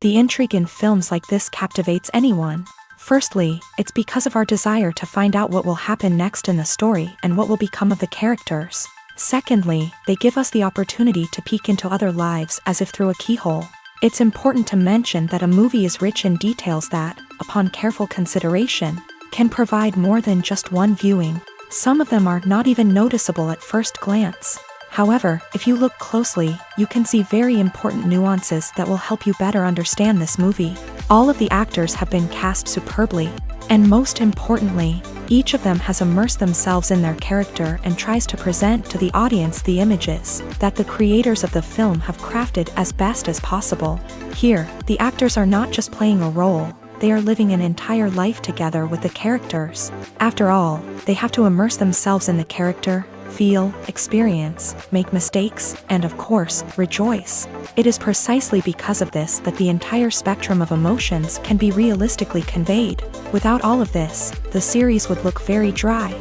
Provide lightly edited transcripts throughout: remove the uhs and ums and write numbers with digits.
The intrigue in films like this captivates anyone. Firstly, it's because of our desire to find out what will happen next in the story and what will become of the characters. Secondly, they give us the opportunity to peek into other lives as if through a keyhole. It's important to mention that a movie is rich in details that, upon careful consideration, can provide more than just one viewing. Some of them are not even noticeable at first glance. However, if you look closely, you can see very important nuances that will help you better understand this movie. All of the actors have been cast superbly, and most importantly, each of them has immersed themselves in their character and tries to present to the audience the images that the creators of the film have crafted as best as possible. Here, the actors are not just playing a role, they are living an entire life together with the characters. After all, they have to immerse themselves in the character, feel, experience, make mistakes, and of course, rejoice. It is precisely because of this that the entire spectrum of emotions can be realistically conveyed. Without all of this, the series would look very dry.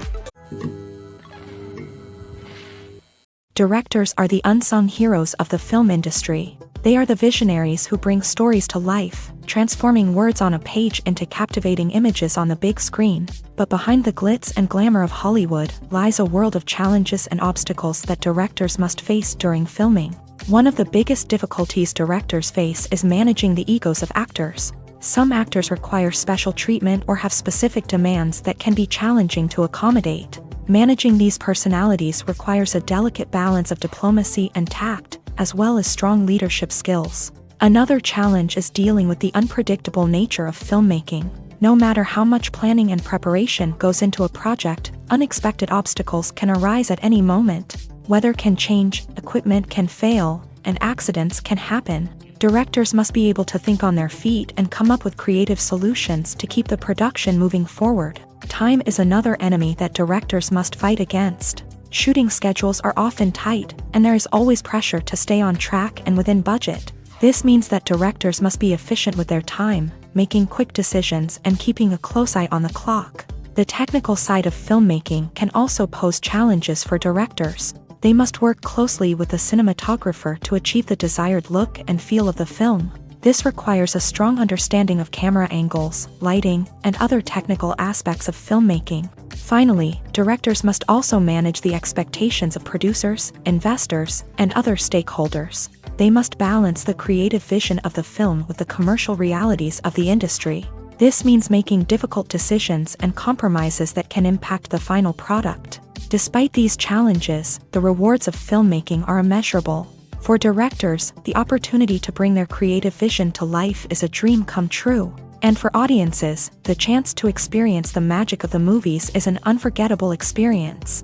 Directors are the unsung heroes of the film industry. They are the visionaries who bring stories to life, transforming words on a page into captivating images on the big screen. But behind the glitz and glamour of Hollywood lies a world of challenges and obstacles that directors must face during filming. One of the biggest difficulties directors face is managing the egos of actors. Some actors require special treatment or have specific demands that can be challenging to accommodate. Managing these personalities requires a delicate balance of diplomacy and tact, as well as strong leadership skills. Another challenge is dealing with the unpredictable nature of filmmaking. No matter how much planning and preparation goes into a project, unexpected obstacles can arise at any moment. Weather can change, equipment can fail, and accidents can happen. Directors must be able to think on their feet and come up with creative solutions to keep the production moving forward. Time is another enemy that directors must fight against. Shooting schedules are often tight, and there is always pressure to stay on track and within budget. This means that directors must be efficient with their time, making quick decisions and keeping a close eye on the clock. The technical side of filmmaking can also pose challenges for directors. They must work closely with the cinematographer to achieve the desired look and feel of the film. This requires a strong understanding of camera angles, lighting, and other technical aspects of filmmaking. Finally, directors must also manage the expectations of producers, investors, and other stakeholders. They must balance the creative vision of the film with the commercial realities of the industry. This means making difficult decisions and compromises that can impact the final product. Despite these challenges, the rewards of filmmaking are immeasurable. For directors, the opportunity to bring their creative vision to life is a dream come true. And for audiences, the chance to experience the magic of the movies is an unforgettable experience.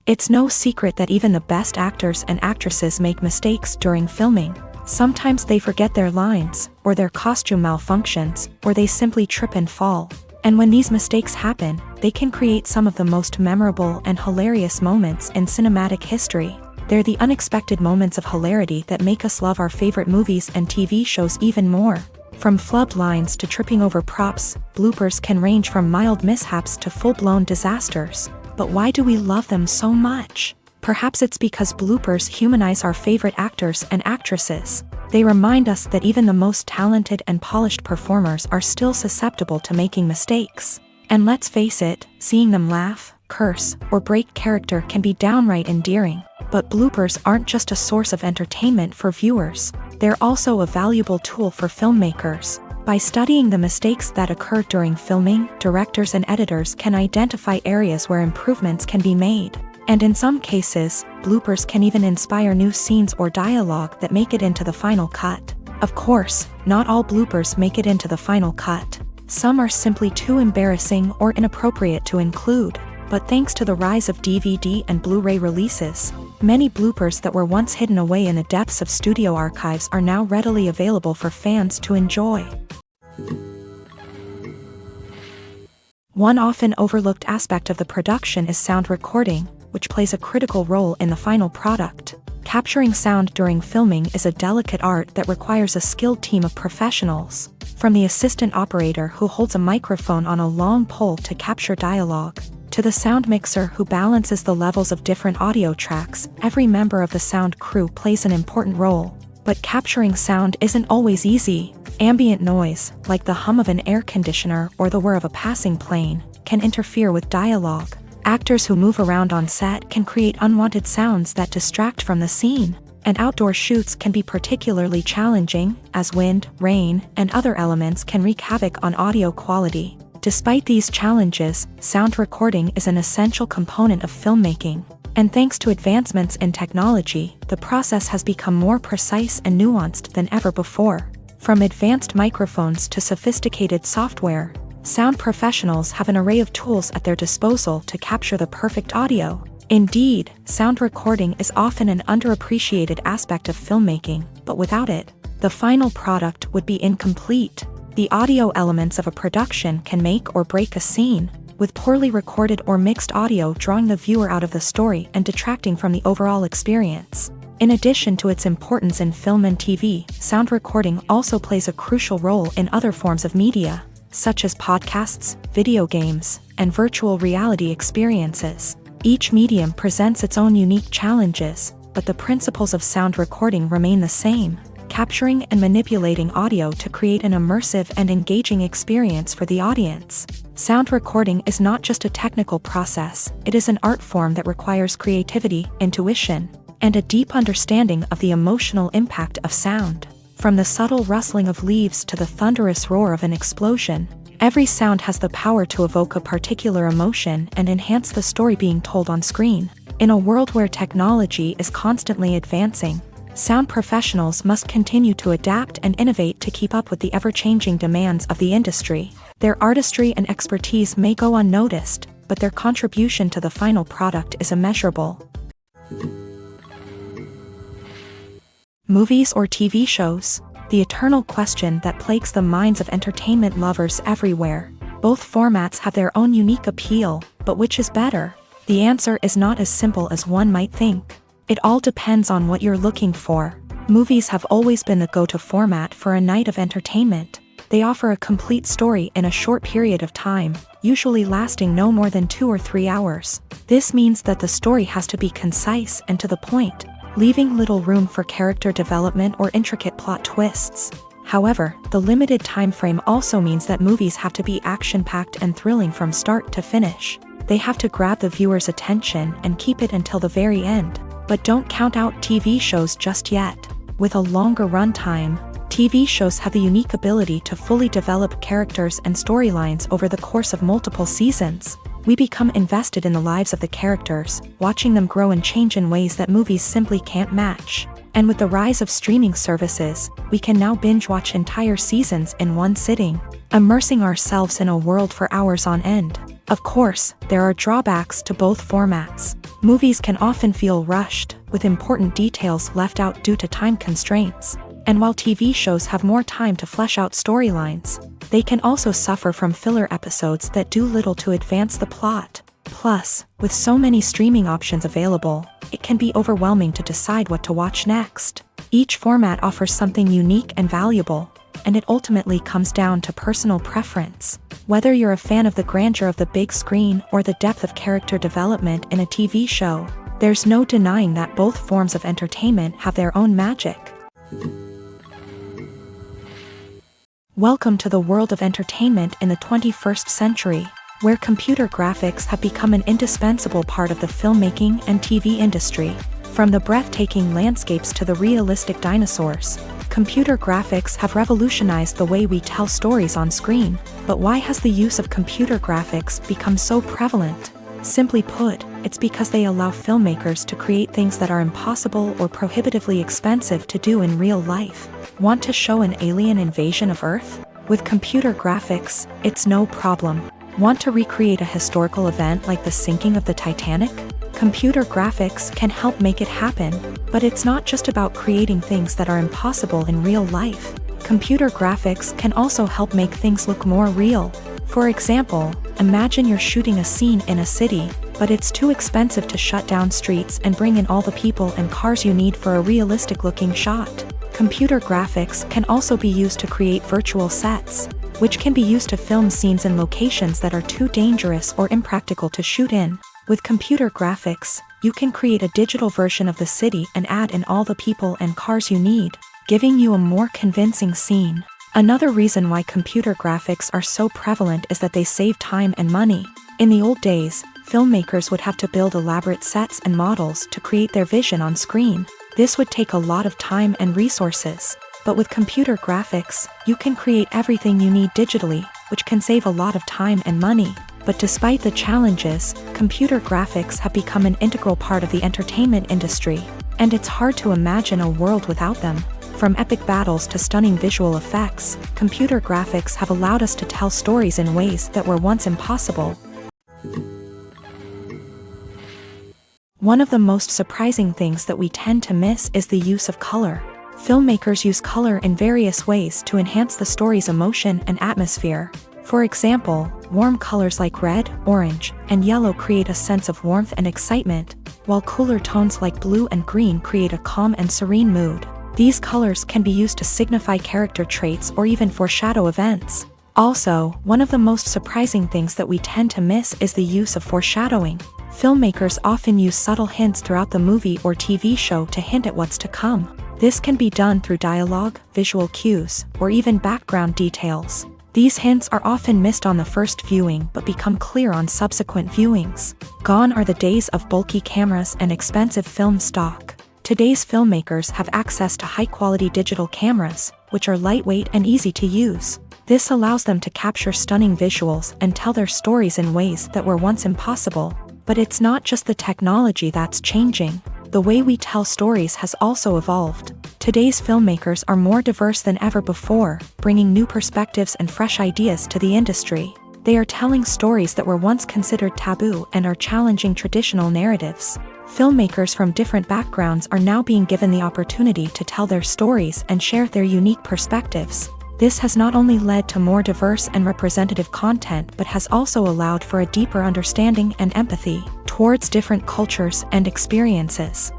It's no secret that even the best actors and actresses make mistakes during filming. Sometimes they forget their lines, or their costume malfunctions, or they simply trip and fall. And when these mistakes happen, they can create some of the most memorable and hilarious moments in cinematic history. They're the unexpected moments of hilarity that make us love our favorite movies and TV shows even more. From flubbed lines to tripping over props, bloopers can range from mild mishaps to full-blown disasters. But why do we love them so much? Perhaps it's because bloopers humanize our favorite actors and actresses. They remind us that even the most talented and polished performers are still susceptible to making mistakes. And let's face it, seeing them laugh, curse, or break character can be downright endearing. But bloopers aren't just a source of entertainment for viewers. They're also a valuable tool for filmmakers. By studying the mistakes that occur during filming, directors and editors can identify areas where improvements can be made. And in some cases, bloopers can even inspire new scenes or dialogue that make it into the final cut. Of course, not all bloopers make it into the final cut. Some are simply too embarrassing or inappropriate to include. But thanks to the rise of DVD and Blu-ray releases, many bloopers that were once hidden away in the depths of studio archives are now readily available for fans to enjoy. One often overlooked aspect of the production is sound recording, which plays a critical role in the final product. Capturing sound during filming is a delicate art that requires a skilled team of professionals. From the assistant operator who holds a microphone on a long pole to capture dialogue, To the sound mixer who balances the levels of different audio tracks, every member of the sound crew plays an important role. But capturing sound isn't always easy. Ambient noise, like the hum of an air conditioner or the whir of a passing plane, can interfere with dialogue. Actors who move around on set can create unwanted sounds that distract from the scene. And outdoor shoots can be particularly challenging, as wind, rain, and other elements can wreak havoc on audio quality. Despite these challenges, sound recording is an essential component of filmmaking. And thanks to advancements in technology, the process has become more precise and nuanced than ever before. From advanced microphones to sophisticated software, sound professionals have an array of tools at their disposal to capture the perfect audio. Indeed, sound recording is often an underappreciated aspect of filmmaking, but without it, the final product would be incomplete. The audio elements of a production can make or break a scene, with poorly recorded or mixed audio drawing the viewer out of the story and detracting from the overall experience. In addition to its importance in film and TV, sound recording also plays a crucial role in other forms of media, such as podcasts, video games, and virtual reality experiences. Each medium presents its own unique challenges, but the principles of sound recording remain the same, capturing and manipulating audio to create an immersive and engaging experience for the audience. Sound recording is not just a technical process, it is an art form that requires creativity, intuition, and a deep understanding of the emotional impact of sound. From the subtle rustling of leaves to the thunderous roar of an explosion, every sound has the power to evoke a particular emotion and enhance the story being told on screen. In a world where technology is constantly advancing, sound professionals must continue to adapt and innovate to keep up with the ever-changing demands of the industry. Their artistry and expertise may go unnoticed, but their contribution to the final product is immeasurable. Movies or TV shows? The eternal question that plagues the minds of entertainment lovers everywhere. Both formats have their own unique appeal, but which is better? The answer is not as simple as one might think. It all depends on what you're looking for. Movies have always been the go-to format for a night of entertainment. They offer a complete story in a short period of time, usually lasting no more than 2 or 3 hours. This means that the story has to be concise and to the point, leaving little room for character development or intricate plot twists. However, the limited time frame also means that movies have to be action-packed and thrilling from start to finish. They have to grab the viewer's attention and keep it until the very end. But don't count out TV shows just yet. With a longer runtime, TV shows have the unique ability to fully develop characters and storylines over the course of multiple seasons. We become invested in the lives of the characters, watching them grow and change in ways that movies simply can't match. And with the rise of streaming services, we can now binge-watch entire seasons in one sitting, immersing ourselves in a world for hours on end. Of course, there are drawbacks to both formats. Movies can often feel rushed, with important details left out due to time constraints. And while TV shows have more time to flesh out storylines, they can also suffer from filler episodes that do little to advance the plot. Plus, with so many streaming options available, it can be overwhelming to decide what to watch next. Each format offers something unique and valuable, and it ultimately comes down to personal preference. Whether you're a fan of the grandeur of the big screen or the depth of character development in a TV show, there's no denying that both forms of entertainment have their own magic. Welcome to the world of entertainment in the 21st century, where computer graphics have become an indispensable part of the filmmaking and TV industry. From the breathtaking landscapes to the realistic dinosaurs, computer graphics have revolutionized the way we tell stories on screen. But why has the use of computer graphics become so prevalent? Simply put, it's because they allow filmmakers to create things that are impossible or prohibitively expensive to do in real life. Want to show an alien invasion of Earth? With computer graphics, it's no problem. Want to recreate a historical event like the sinking of the Titanic? Computer graphics can help make it happen, but it's not just about creating things that are impossible in real life. Computer graphics can also help make things look more real. For example, imagine you're shooting a scene in a city, but it's too expensive to shut down streets and bring in all the people and cars you need for a realistic-looking shot. Computer graphics can also be used to create virtual sets. which can be used to film scenes in locations that are too dangerous or impractical to shoot in. With computer graphics, you can create a digital version of the city and add in all the people and cars you need, giving you a more convincing scene. Another reason why computer graphics are so prevalent is that they save time and money. In the old days, filmmakers would have to build elaborate sets and models to create their vision on screen. This would take a lot of time and resources. But with computer graphics, you can create everything you need digitally, which can save a lot of time and money. But despite the challenges, computer graphics have become an integral part of the entertainment industry, and it's hard to imagine a world without them. From epic battles to stunning visual effects, computer graphics have allowed us to tell stories in ways that were once impossible. One of the most surprising things that we tend to miss is the use of color. Filmmakers use color in various ways to enhance the story's emotion and atmosphere. For example, warm colors like red, orange, and yellow create a sense of warmth and excitement, while cooler tones like blue and green create a calm and serene mood. These colors can be used to signify character traits or even foreshadow events. Also, one of the most surprising things that we tend to miss is the use of foreshadowing. Filmmakers often use subtle hints throughout the movie or TV show to hint at what's to come. This can be done through dialogue, visual cues, or even background details. These hints are often missed on the first viewing but become clear on subsequent viewings. Gone are the days of bulky cameras and expensive film stock. Today's filmmakers have access to high-quality digital cameras, which are lightweight and easy to use. This allows them to capture stunning visuals and tell their stories in ways that were once impossible. But it's not just the technology that's changing. The way we tell stories has also evolved. Today's filmmakers are more diverse than ever before, bringing new perspectives and fresh ideas to the industry. They are telling stories that were once considered taboo and are challenging traditional narratives. Filmmakers from different backgrounds are now being given the opportunity to tell their stories and share their unique perspectives. This has not only led to more diverse and representative content but has also allowed for a deeper understanding and empathy towards different cultures and experiences.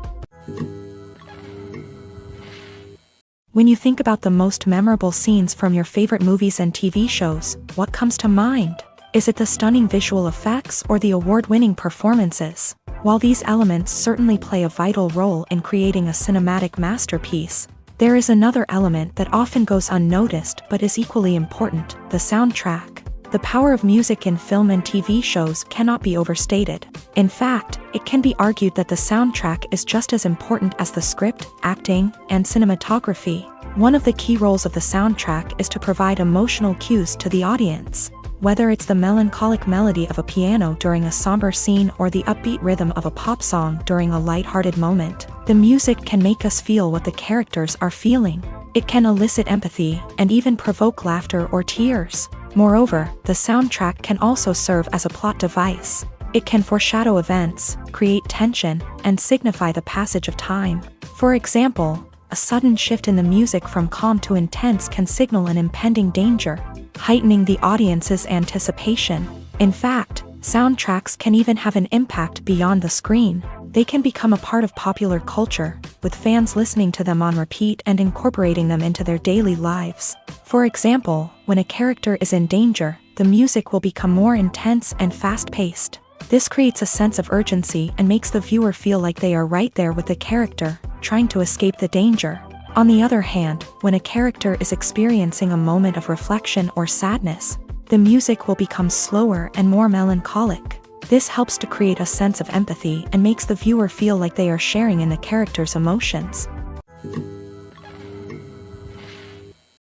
When you think about the most memorable scenes from your favorite movies and TV shows, what comes to mind? Is it the stunning visual effects or the award-winning performances? While these elements certainly play a vital role in creating a cinematic masterpiece, there is another element that often goes unnoticed but is equally important: the soundtrack. The power of music in film and TV shows cannot be overstated. In fact, it can be argued that the soundtrack is just as important as the script, acting, and cinematography. One of the key roles of the soundtrack is to provide emotional cues to the audience. Whether it's the melancholic melody of a piano during a somber scene or the upbeat rhythm of a pop song during a lighthearted moment, the music can make us feel what the characters are feeling. It can elicit empathy and even provoke laughter or tears. Moreover, the soundtrack can also serve as a plot device. It can foreshadow events, create tension, and signify the passage of time. For example, a sudden shift in the music from calm to intense can signal an impending danger, heightening the audience's anticipation. In fact, soundtracks can even have an impact beyond the screen. They can become a part of popular culture, with fans listening to them on repeat and incorporating them into their daily lives. For example, when a character is in danger, the music will become more intense and fast-paced. This creates a sense of urgency and makes the viewer feel like they are right there with the character, trying to escape the danger. On the other hand, when a character is experiencing a moment of reflection or sadness, the music will become slower and more melancholic. This helps to create a sense of empathy and makes the viewer feel like they are sharing in the character's emotions.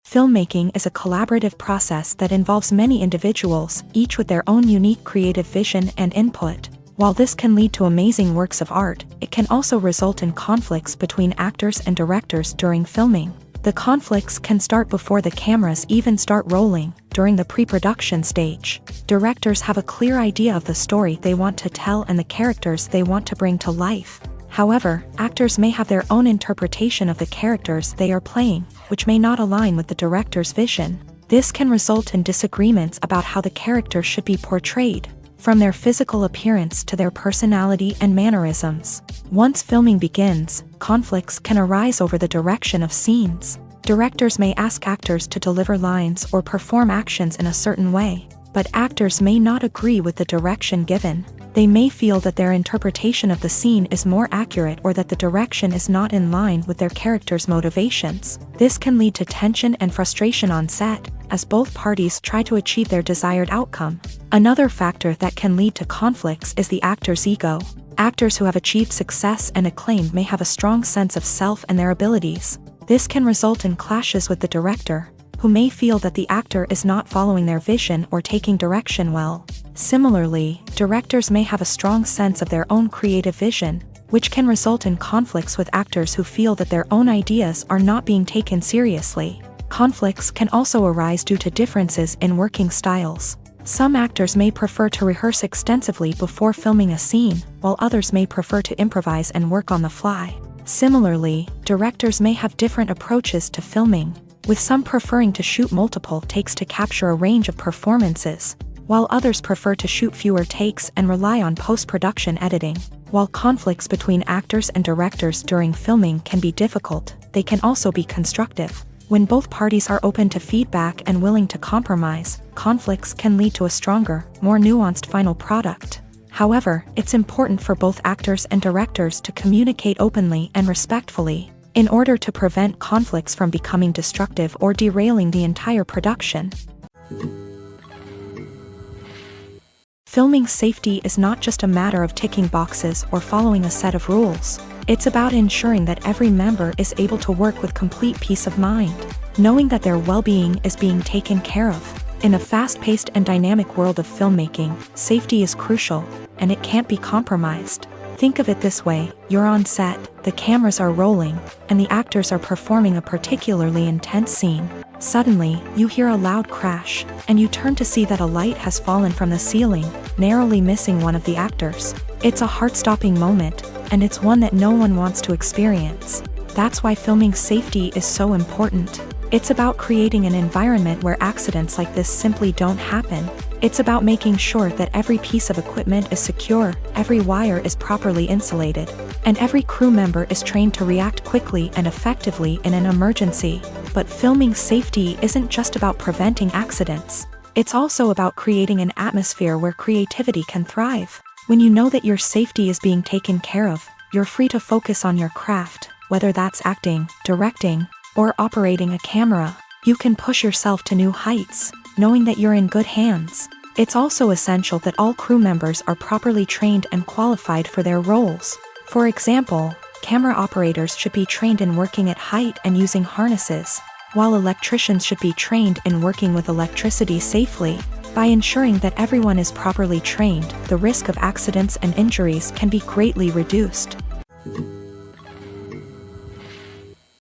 Filmmaking is a collaborative process that involves many individuals, each with their own unique creative vision and input. While this can lead to amazing works of art, it can also result in conflicts between actors and directors during filming. The conflicts can start before the cameras even start rolling, during the pre-production stage. Directors have a clear idea of the story they want to tell and the characters they want to bring to life. However, actors may have their own interpretation of the characters they are playing, which may not align with the director's vision. This can result in disagreements about how the character should be portrayed, from their physical appearance to their personality and mannerisms. Once filming begins, conflicts can arise over the direction of scenes. Directors may ask actors to deliver lines or perform actions in a certain way, but actors may not agree with the direction given. They may feel that their interpretation of the scene is more accurate or that the direction is not in line with their character's motivations. This can lead to tension and frustration on set, as both parties try to achieve their desired outcome. Another factor that can lead to conflicts is the actor's ego. Actors who have achieved success and acclaim may have a strong sense of self and their abilities. This can result in clashes with the director, who may feel that the actor is not following their vision or taking direction well. Similarly, directors may have a strong sense of their own creative vision, which can result in conflicts with actors who feel that their own ideas are not being taken seriously. Conflicts can also arise due to differences in working styles. Some actors may prefer to rehearse extensively before filming a scene, while others may prefer to improvise and work on the fly. Similarly, directors may have different approaches to filming, with some preferring to shoot multiple takes to capture a range of performances, while others prefer to shoot fewer takes and rely on post-production editing. While conflicts between actors and directors during filming can be difficult, they can also be constructive. When both parties are open to feedback and willing to compromise, conflicts can lead to a stronger, more nuanced final product. However, it's important for both actors and directors to communicate openly and respectfully, in order to prevent conflicts from becoming destructive or derailing the entire production. Filming safety is not just a matter of ticking boxes or following a set of rules. It's about ensuring that every member is able to work with complete peace of mind, knowing that their well-being is being taken care of. In a fast-paced and dynamic world of filmmaking, safety is crucial, and it can't be compromised. Think of it this way: you're on set, the cameras are rolling, and the actors are performing a particularly intense scene. Suddenly, you hear a loud crash, and you turn to see that a light has fallen from the ceiling, narrowly missing one of the actors. It's a heart-stopping moment, and it's one that no one wants to experience. That's why filming safety is so important. It's about creating an environment where accidents like this simply don't happen. It's about making sure that every piece of equipment is secure, every wire is properly insulated, and every crew member is trained to react quickly and effectively in an emergency. But filming safety isn't just about preventing accidents. It's also about creating an atmosphere where creativity can thrive. When you know that your safety is being taken care of, you're free to focus on your craft, whether that's acting, directing, or operating a camera. You can push yourself to new heights, knowing that you're in good hands. It's also essential that all crew members are properly trained and qualified for their roles. For example, camera operators should be trained in working at height and using harnesses, while electricians should be trained in working with electricity safely. By ensuring that everyone is properly trained, the risk of accidents and injuries can be greatly reduced.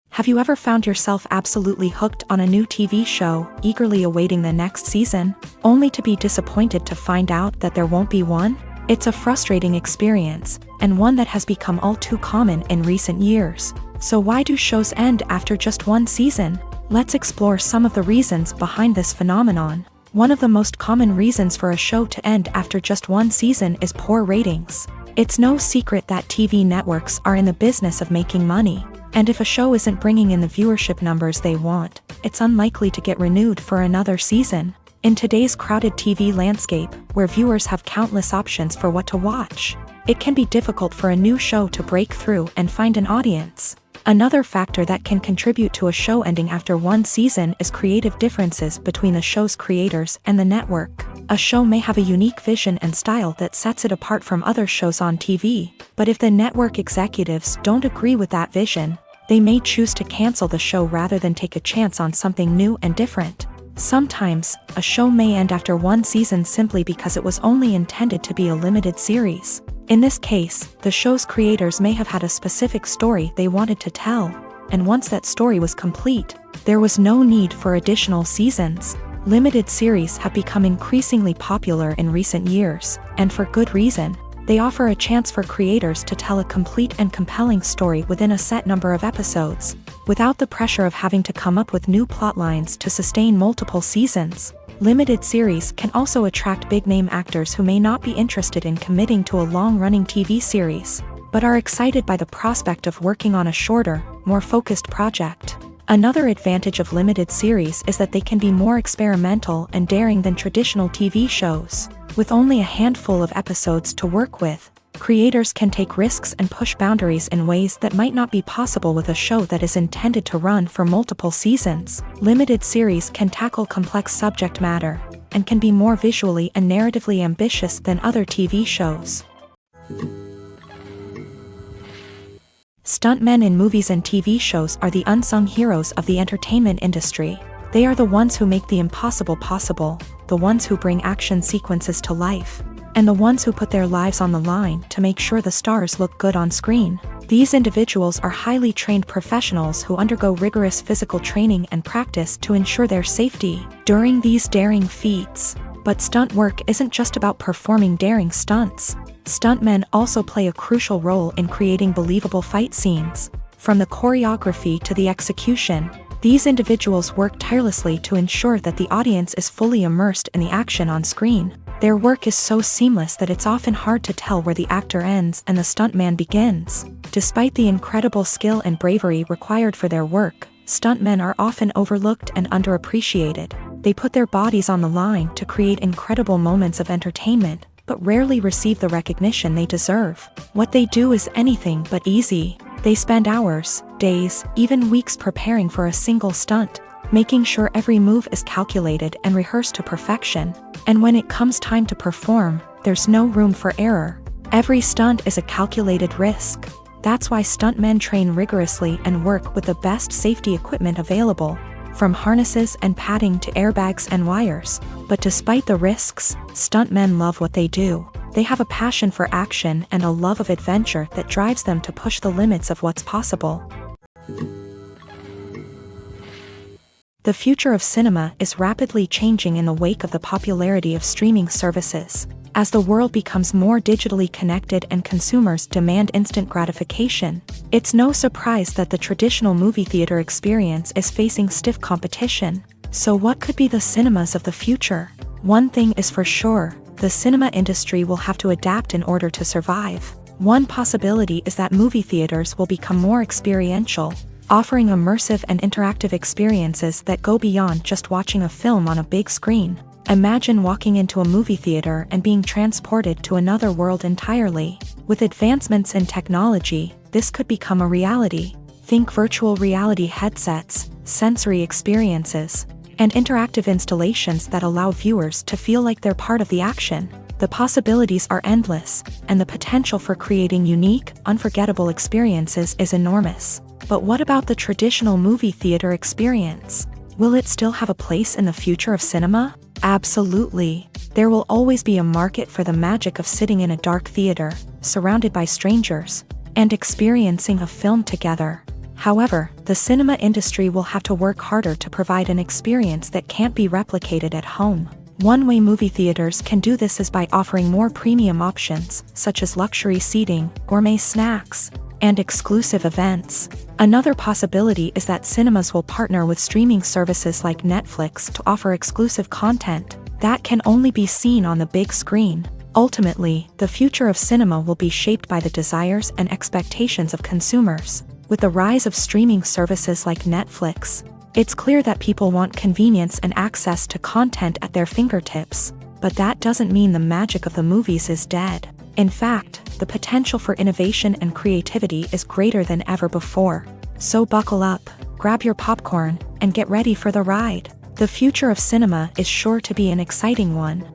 Have you ever found yourself absolutely hooked on a new TV show, eagerly awaiting the next season, only to be disappointed to find out that there won't be one? It's a frustrating experience, and one that has become all too common in recent years. So why do shows end after just one season? Let's explore some of the reasons behind this phenomenon. One of the most common reasons for a show to end after just one season is poor ratings. It's no secret that TV networks are in the business of making money. And if a show isn't bringing in the viewership numbers they want, it's unlikely to get renewed for another season. In today's crowded TV landscape, where viewers have countless options for what to watch, it can be difficult for a new show to break through and find an audience. Another factor that can contribute to a show ending after one season is creative differences between the show's creators and the network. A show may have a unique vision and style that sets it apart from other shows on TV, but if the network executives don't agree with that vision, they may choose to cancel the show rather than take a chance on something new and different. Sometimes, a show may end after one season simply because it was only intended to be a limited series. In this case, the show's creators may have had a specific story they wanted to tell, and once that story was complete, there was no need for additional seasons. Limited series have become increasingly popular in recent years, and for good reason. They offer a chance for creators to tell a complete and compelling story within a set number of episodes, without the pressure of having to come up with new plotlines to sustain multiple seasons. Limited series can also attract big-name actors who may not be interested in committing to a long-running TV series, but are excited by the prospect of working on a shorter, more focused project. Another advantage of limited series is that they can be more experimental and daring than traditional TV shows. With only a handful of episodes to work with, creators can take risks and push boundaries in ways that might not be possible with a show that is intended to run for multiple seasons. Limited series can tackle complex subject matter and can be more visually and narratively ambitious than other TV shows. Stuntmen in movies and TV shows are the unsung heroes of the entertainment industry. They are the ones who make the impossible possible, the ones who bring action sequences to life, and the ones who put their lives on the line to make sure the stars look good on screen. These individuals are highly trained professionals who undergo rigorous physical training and practice to ensure their safety during these daring feats. But stunt work isn't just about performing daring stunts. Stuntmen also play a crucial role in creating believable fight scenes. From the choreography to the execution, these individuals work tirelessly to ensure that the audience is fully immersed in the action on screen. Their work is so seamless that it's often hard to tell where the actor ends and the stuntman begins. Despite the incredible skill and bravery required for their work, stuntmen are often overlooked and underappreciated. They put their bodies on the line to create incredible moments of entertainment, but rarely receive the recognition they deserve. What they do is anything but easy. They spend hours, days, even weeks preparing for a single stunt, making sure every move is calculated and rehearsed to perfection. And when it comes time to perform, there's no room for error. Every stunt is a calculated risk. That's why stuntmen train rigorously and work with the best safety equipment available, from harnesses and padding to airbags and wires. But despite the risks, stuntmen love what they do. They have a passion for action and a love of adventure that drives them to push the limits of what's possible. The future of cinema is rapidly changing in the wake of the popularity of streaming services. As the world becomes more digitally connected and consumers demand instant gratification, it's no surprise that the traditional movie theater experience is facing stiff competition. So what could be the cinemas of the future? One thing is for sure, the cinema industry will have to adapt in order to survive. One possibility is that movie theaters will become more experiential, offering immersive and interactive experiences that go beyond just watching a film on a big screen. Imagine walking into a movie theater and being transported to another world entirely. With advancements in technology, this could become a reality. Think virtual reality headsets, sensory experiences, and interactive installations that allow viewers to feel like they're part of the action. The possibilities are endless, and the potential for creating unique, unforgettable experiences is enormous. But what about the traditional movie theater experience? Will it still have a place in the future of cinema? Absolutely. There will always be a market for the magic of sitting in a dark theater, surrounded by strangers, and experiencing a film together. However, the cinema industry will have to work harder to provide an experience that can't be replicated at home. One way movie theaters can do this is by offering more premium options, such as luxury seating, gourmet snacks, and exclusive events. Another possibility is that cinemas will partner with streaming services like Netflix to offer exclusive content that can only be seen on the big screen. Ultimately, the future of cinema will be shaped by the desires and expectations of consumers. With the rise of streaming services like Netflix, it's clear that people want convenience and access to content at their fingertips. But that doesn't mean the magic of the movies is dead. In fact, the potential for innovation and creativity is greater than ever before. So buckle up, grab your popcorn, and get ready for the ride. The future of cinema is sure to be an exciting one.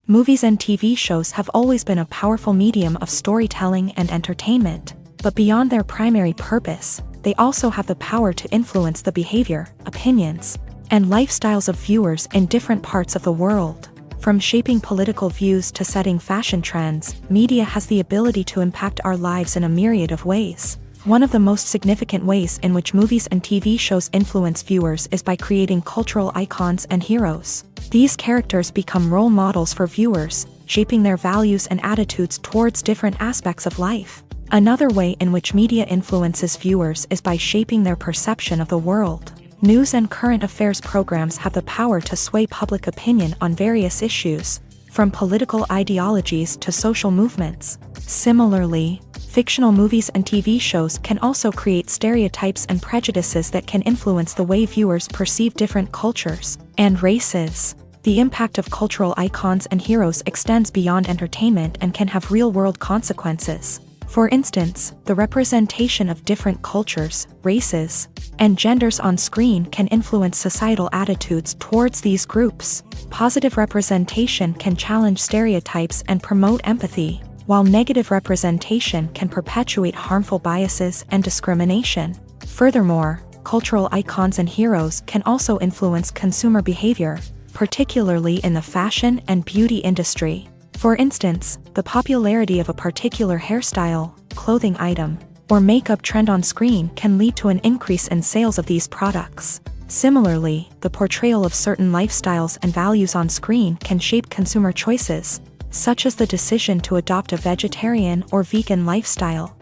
Movies and TV shows have always been a powerful medium of storytelling and entertainment. But beyond their primary purpose, they also have the power to influence the behavior, opinions, and lifestyles of viewers in different parts of the world. From shaping political views to setting fashion trends, media has the ability to impact our lives in a myriad of ways. One of the most significant ways in which movies and TV shows influence viewers is by creating cultural icons and heroes. These characters become role models for viewers, shaping their values and attitudes towards different aspects of life. Another way in which media influences viewers is by shaping their perception of the world. News and current affairs programs have the power to sway public opinion on various issues, from political ideologies to social movements. Similarly, Fictional movies and TV shows can also create stereotypes and prejudices that can influence the way viewers perceive different cultures and races. The impact of cultural icons and heroes extends beyond entertainment and can have real-world consequences. For instance, the representation of different cultures, races, and genders on screen can influence societal attitudes towards these groups. Positive representation can challenge stereotypes and promote empathy, while negative representation can perpetuate harmful biases and discrimination. Furthermore, cultural icons and heroes can also influence consumer behavior, particularly in the fashion and beauty industry. For instance, the popularity of a particular hairstyle, clothing item, or makeup trend on screen can lead to an increase in sales of these products. Similarly, the portrayal of certain lifestyles and values on screen can shape consumer choices, such as the decision to adopt a vegetarian or vegan lifestyle.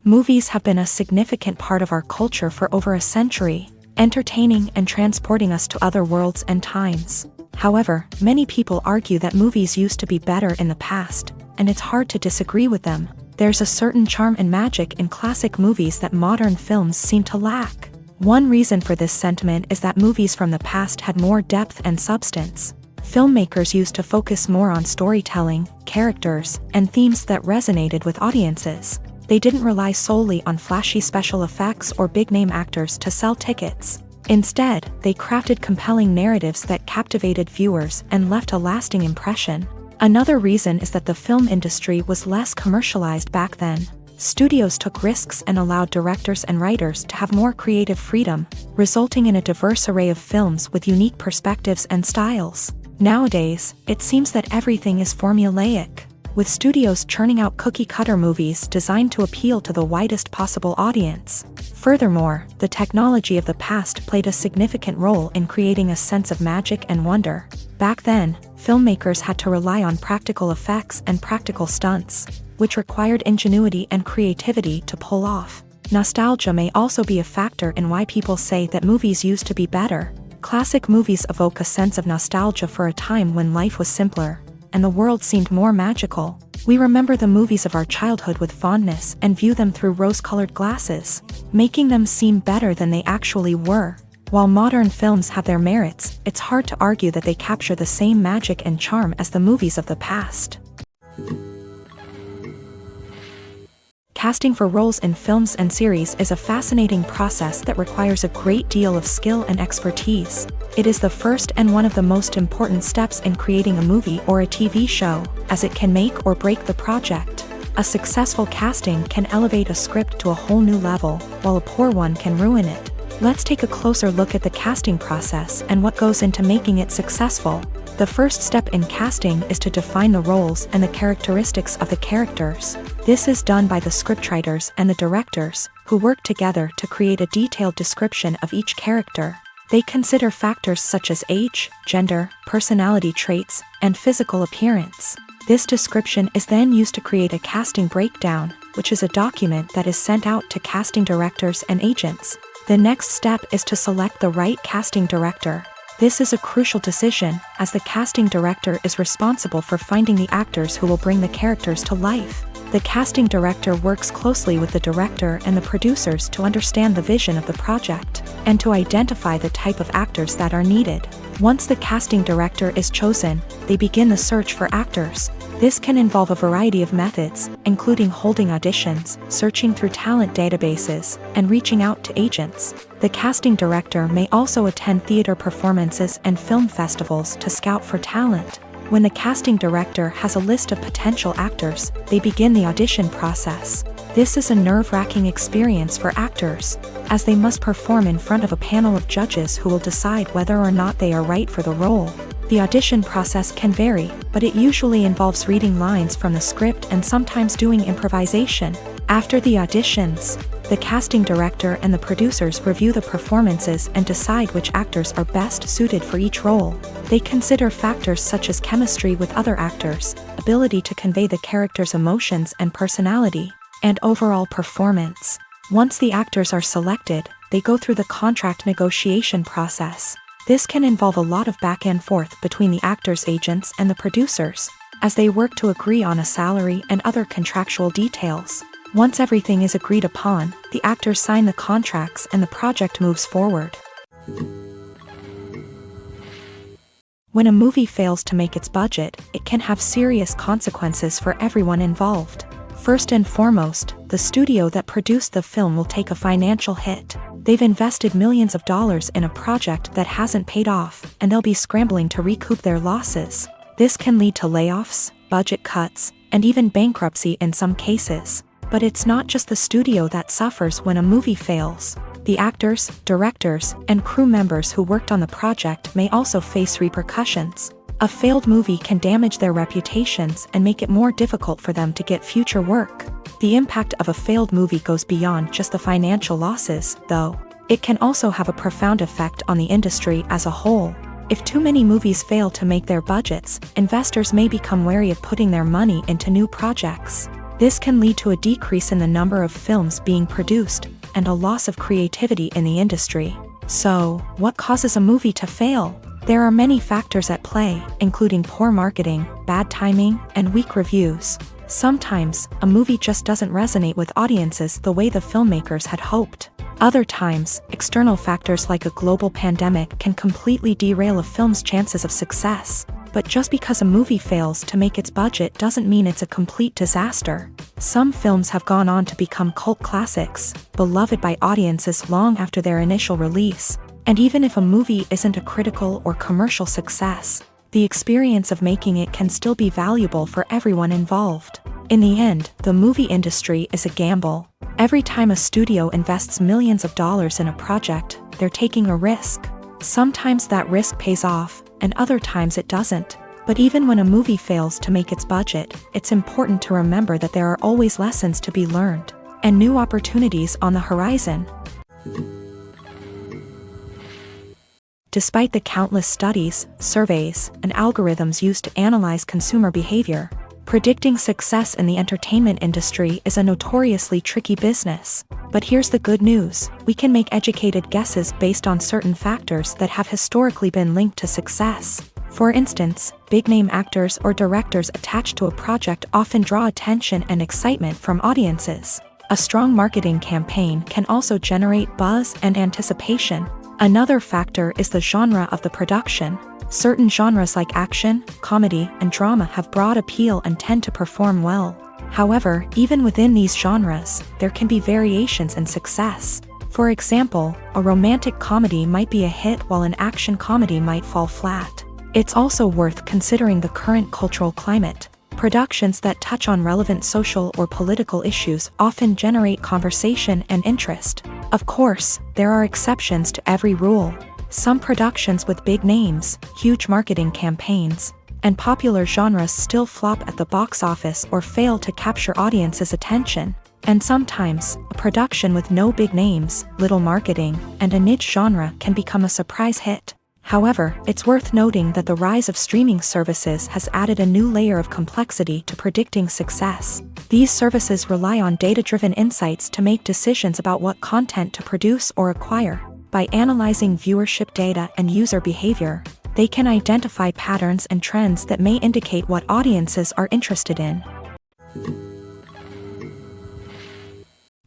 Movies have been a significant part of our culture for over a century, entertaining and transporting us to other worlds and times. However, many people argue that movies used to be better in the past, and it's hard to disagree with them. There's a certain charm and magic in classic movies that modern films seem to lack. One reason for this sentiment is that movies from the past had more depth and substance. Filmmakers used to focus more on storytelling, characters, and themes that resonated with audiences. They didn't rely solely on flashy special effects or big-name actors to sell tickets. Instead, they crafted compelling narratives that captivated viewers and left a lasting impression. Another reason is that the film industry was less commercialized back then. Studios took risks and allowed directors and writers to have more creative freedom, resulting in a diverse array of films with unique perspectives and styles. Nowadays, it seems that everything is formulaic, with studios churning out cookie-cutter movies designed to appeal to the widest possible audience. Furthermore, the technology of the past played a significant role in creating a sense of magic and wonder. Back then, filmmakers had to rely on practical effects and practical stunts, which required ingenuity and creativity to pull off. Nostalgia may also be a factor in why people say that movies used to be better. Classic movies evoke a sense of nostalgia for a time when life was simpler, and the world seemed more magical. We remember the movies of our childhood with fondness and view them through rose-colored glasses, making them seem better than they actually were. While modern films have their merits, it's hard to argue that they capture the same magic and charm as the movies of the past. Casting for roles in films and series is a fascinating process that requires a great deal of skill and expertise. It is the first and one of the most important steps in creating a movie or a TV show, as it can make or break the project. A successful casting can elevate a script to a whole new level, while a poor one can ruin it. Let's take a closer look at the casting process and what goes into making it successful. The first step in casting is to define the roles and the characteristics of the characters. This is done by the scriptwriters and the directors, who work together to create a detailed description of each character. They consider factors such as age, gender, personality traits, and physical appearance. This description is then used to create a casting breakdown, which is a document that is sent out to casting directors and agents. The next step is to select the right casting director. This is a crucial decision, as the casting director is responsible for finding the actors who will bring the characters to life. The casting director works closely with the director and the producers to understand the vision of the project, and to identify the type of actors that are needed. Once the casting director is chosen, they begin the search for actors. This can involve a variety of methods, including holding auditions, searching through talent databases, and reaching out to agents. The casting director may also attend theater performances and film festivals to scout for talent. When the casting director has a list of potential actors, they begin the audition process. This is a nerve-wracking experience for actors, as they must perform in front of a panel of judges who will decide whether or not they are right for the role. The audition process can vary, but it usually involves reading lines from the script and sometimes doing improvisation. After the auditions, the casting director and the producers review the performances and decide which actors are best suited for each role. They consider factors such as chemistry with other actors, ability to convey the character's emotions and personality, and overall performance. Once the actors are selected, they go through the contract negotiation process. This can involve a lot of back and forth between the actors' agents and the producers. as they work to agree on a salary and other contractual details. Once everything is agreed upon, the actors sign the contracts and the project moves forward. When a movie fails to make its budget, it can have serious consequences for everyone involved. First and foremost, the studio that produced the film will take a financial hit. They've invested millions of dollars in a project that hasn't paid off, and they'll be scrambling to recoup their losses. This can lead to layoffs, budget cuts, and even bankruptcy in some cases. But it's not just the studio that suffers when a movie fails. The actors, directors, and crew members who worked on the project may also face repercussions. A failed movie can damage their reputations and make it more difficult for them to get future work. The impact of a failed movie goes beyond just the financial losses, though. It can also have a profound effect on the industry as a whole. If too many movies fail to make their budgets, investors may become wary of putting their money into new projects. This can lead to a decrease in the number of films being produced, and a loss of creativity in the industry. So, what causes a movie to fail? There are many factors at play, including poor marketing, bad timing, and weak reviews. Sometimes, a movie just doesn't resonate with audiences the way the filmmakers had hoped. Other times, external factors like a global pandemic can completely derail a film's chances of success. But just because a movie fails to make its budget doesn't mean it's a complete disaster. Some films have gone on to become cult classics, beloved by audiences long after their initial release. And even if a movie isn't a critical or commercial success, the experience of making it can still be valuable for everyone involved. In the end, the movie industry is a gamble. Every time a studio invests millions of dollars in a project, they're taking a risk. Sometimes that risk pays off, and other times it doesn't. But even when a movie fails to make its budget, it's important to remember that there are always lessons to be learned, and new opportunities on the horizon. Despite the countless studies, surveys, and algorithms used to analyze consumer behavior, predicting success in the entertainment industry is a notoriously tricky business. But here's the good news: we can make educated guesses based on certain factors that have historically been linked to success. For instance, big-name actors or directors attached to a project often draw attention and excitement from audiences. A strong marketing campaign can also generate buzz and anticipation. Another factor is the genre of the production. Certain genres like action, comedy, and drama have broad appeal and tend to perform well. However, even within these genres, there can be variations in success. For example, a romantic comedy might be a hit while an action comedy might fall flat. It's also worth considering the current cultural climate. Productions that touch on relevant social or political issues often generate conversation and interest. Of course, there are exceptions to every rule. Some productions with big names, huge marketing campaigns, and popular genres still flop at the box office or fail to capture audiences' attention. And sometimes, a production with no big names, little marketing, and a niche genre can become a surprise hit. However, it's worth noting that the rise of streaming services has added a new layer of complexity to predicting success. These services rely on data-driven insights to make decisions about what content to produce or acquire. By analyzing viewership data and user behavior, they can identify patterns and trends that may indicate what audiences are interested in.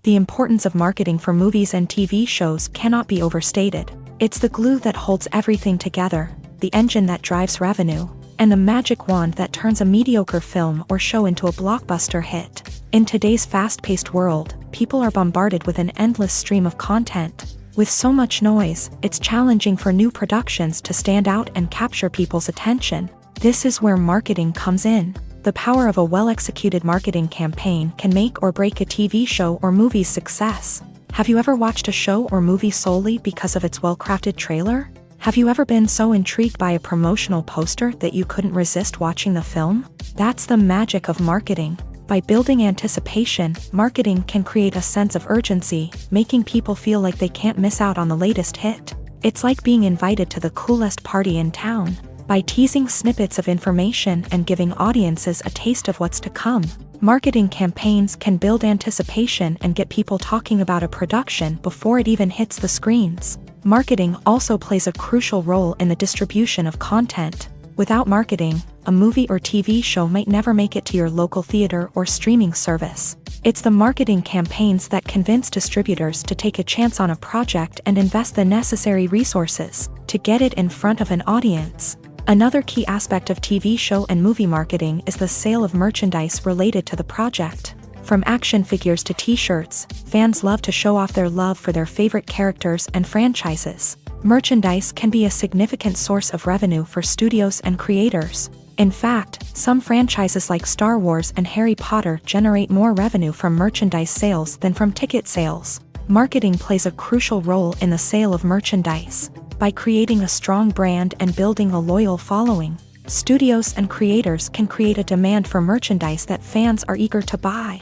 The importance of marketing for movies and TV shows cannot be overstated. It's the glue that holds everything together, the engine that drives revenue, and the magic wand that turns a mediocre film or show into a blockbuster hit. In today's fast-paced world, people are bombarded with an endless stream of content. With so much noise, it's challenging for new productions to stand out and capture people's attention. This is where marketing comes in. The power of a well-executed marketing campaign can make or break a TV show or movie's success. Have you ever watched a show or movie solely because of its well-crafted trailer? Have you ever been so intrigued by a promotional poster that you couldn't resist watching the film? That's the magic of marketing. By building anticipation, marketing can create a sense of urgency, making people feel like they can't miss out on the latest hit. It's like being invited to the coolest party in town. By teasing snippets of information and giving audiences a taste of what's to come, marketing campaigns can build anticipation and get people talking about a production before it even hits the screens. Marketing also plays a crucial role in the distribution of content. Without marketing, a movie or TV show might never make it to your local theater or streaming service. It's the marketing campaigns that convince distributors to take a chance on a project and invest the necessary resources to get it in front of an audience. Another key aspect of TV show and movie marketing is the sale of merchandise related to the project. From action figures to t-shirts, fans love to show off their love for their favorite characters and franchises. Merchandise can be a significant source of revenue for studios and creators. In fact, some franchises like Star Wars and Harry Potter generate more revenue from merchandise sales than from ticket sales. Marketing plays a crucial role in the sale of merchandise. By creating a strong brand and building a loyal following, studios and creators can create a demand for merchandise that fans are eager to buy.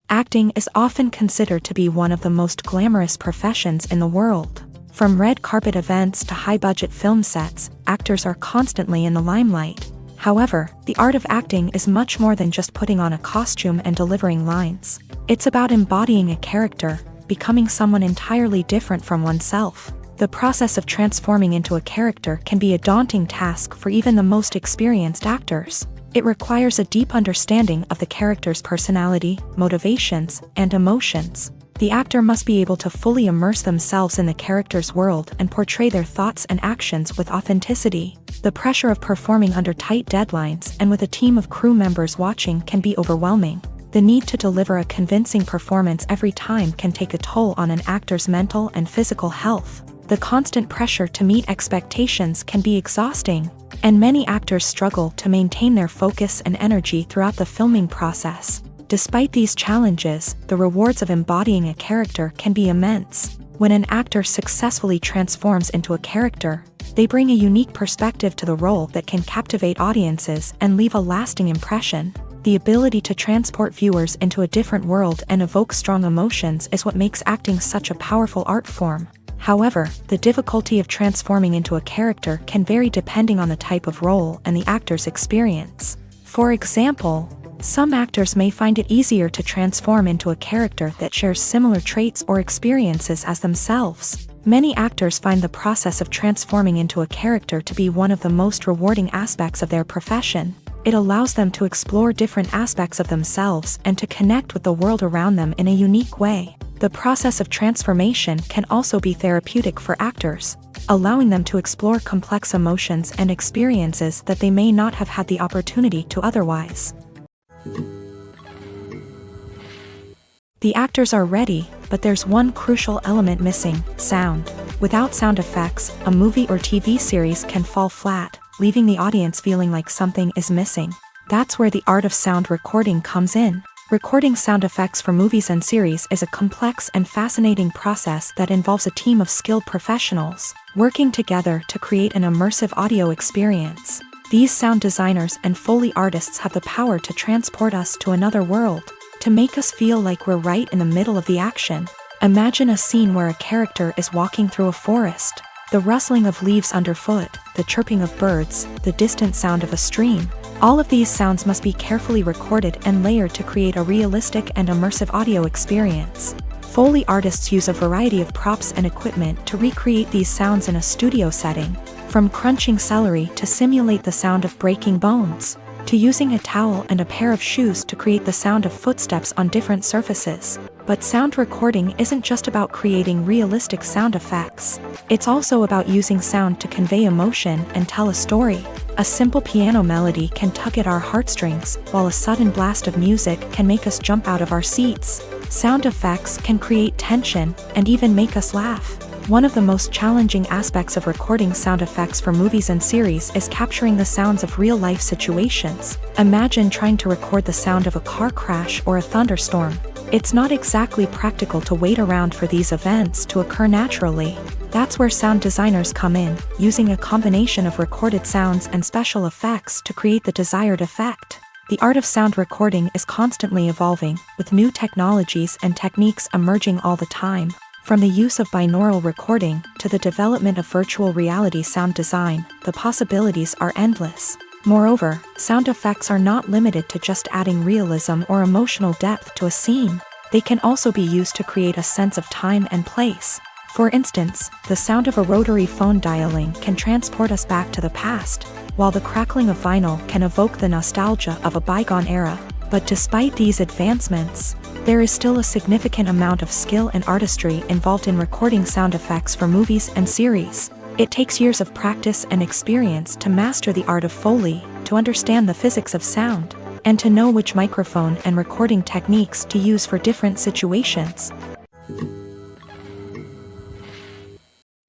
Acting is often considered to be one of the most glamorous professions in the world. From red carpet events to high-budget film sets, actors are constantly in the limelight. However, the art of acting is much more than just putting on a costume and delivering lines. It's about embodying a character, becoming someone entirely different from oneself. The process of transforming into a character can be a daunting task for even the most experienced actors. It requires a deep understanding of the character's personality, motivations, and emotions. The actor must be able to fully immerse themselves in the character's world and portray their thoughts and actions with authenticity. The pressure of performing under tight deadlines and with a team of crew members watching can be overwhelming. The need to deliver a convincing performance every time can take a toll on an actor's mental and physical health. The constant pressure to meet expectations can be exhausting, and many actors struggle to maintain their focus and energy throughout the filming process. Despite these challenges, the rewards of embodying a character can be immense. When an actor successfully transforms into a character, they bring a unique perspective to the role that can captivate audiences and leave a lasting impression. The ability to transport viewers into a different world and evoke strong emotions is what makes acting such a powerful art form. However, the difficulty of transforming into a character can vary depending on the type of role and the actor's experience. For example, some actors may find it easier to transform into a character that shares similar traits or experiences as themselves. Many actors find the process of transforming into a character to be one of the most rewarding aspects of their profession. It allows them to explore different aspects of themselves and to connect with the world around them in a unique way. The process of transformation can also be therapeutic for actors, allowing them to explore complex emotions and experiences that they may not have had the opportunity to otherwise. The actors are ready, but there's one crucial element missing: sound. Without sound effects, a movie or TV series can fall flat, leaving the audience feeling like something is missing. That's where the art of sound recording comes in. Recording sound effects for movies and series is a complex and fascinating process that involves a team of skilled professionals working together to create an immersive audio experience. These sound designers and Foley artists have the power to transport us to another world, to make us feel like we're right in the middle of the action. Imagine a scene where a character is walking through a forest. The rustling of leaves underfoot, the chirping of birds, the distant sound of a stream. All of these sounds must be carefully recorded and layered to create a realistic and immersive audio experience. Foley artists use a variety of props and equipment to recreate these sounds in a studio setting, from crunching celery to simulate the sound of breaking bones, to using a towel and a pair of shoes to create the sound of footsteps on different surfaces. But sound recording isn't just about creating realistic sound effects. It's also about using sound to convey emotion and tell a story. A simple piano melody can tug at our heartstrings, while a sudden blast of music can make us jump out of our seats. Sound effects can create tension and even make us laugh. One of the most challenging aspects of recording sound effects for movies and series is capturing the sounds of real-life situations. Imagine trying to record the sound of a car crash or a thunderstorm. It's not exactly practical to wait around for these events to occur naturally. That's where sound designers come in, using a combination of recorded sounds and special effects to create the desired effect. The art of sound recording is constantly evolving, with new technologies and techniques emerging all the time. From the use of binaural recording to the development of virtual reality sound design, the possibilities are endless. Moreover, sound effects are not limited to just adding realism or emotional depth to a scene. They can also be used to create a sense of time and place. For instance, the sound of a rotary phone dialing can transport us back to the past, while the crackling of vinyl can evoke the nostalgia of a bygone era. But despite these advancements, there is still a significant amount of skill and artistry involved in recording sound effects for movies and series. It takes years of practice and experience to master the art of Foley, to understand the physics of sound, and to know which microphone and recording techniques to use for different situations.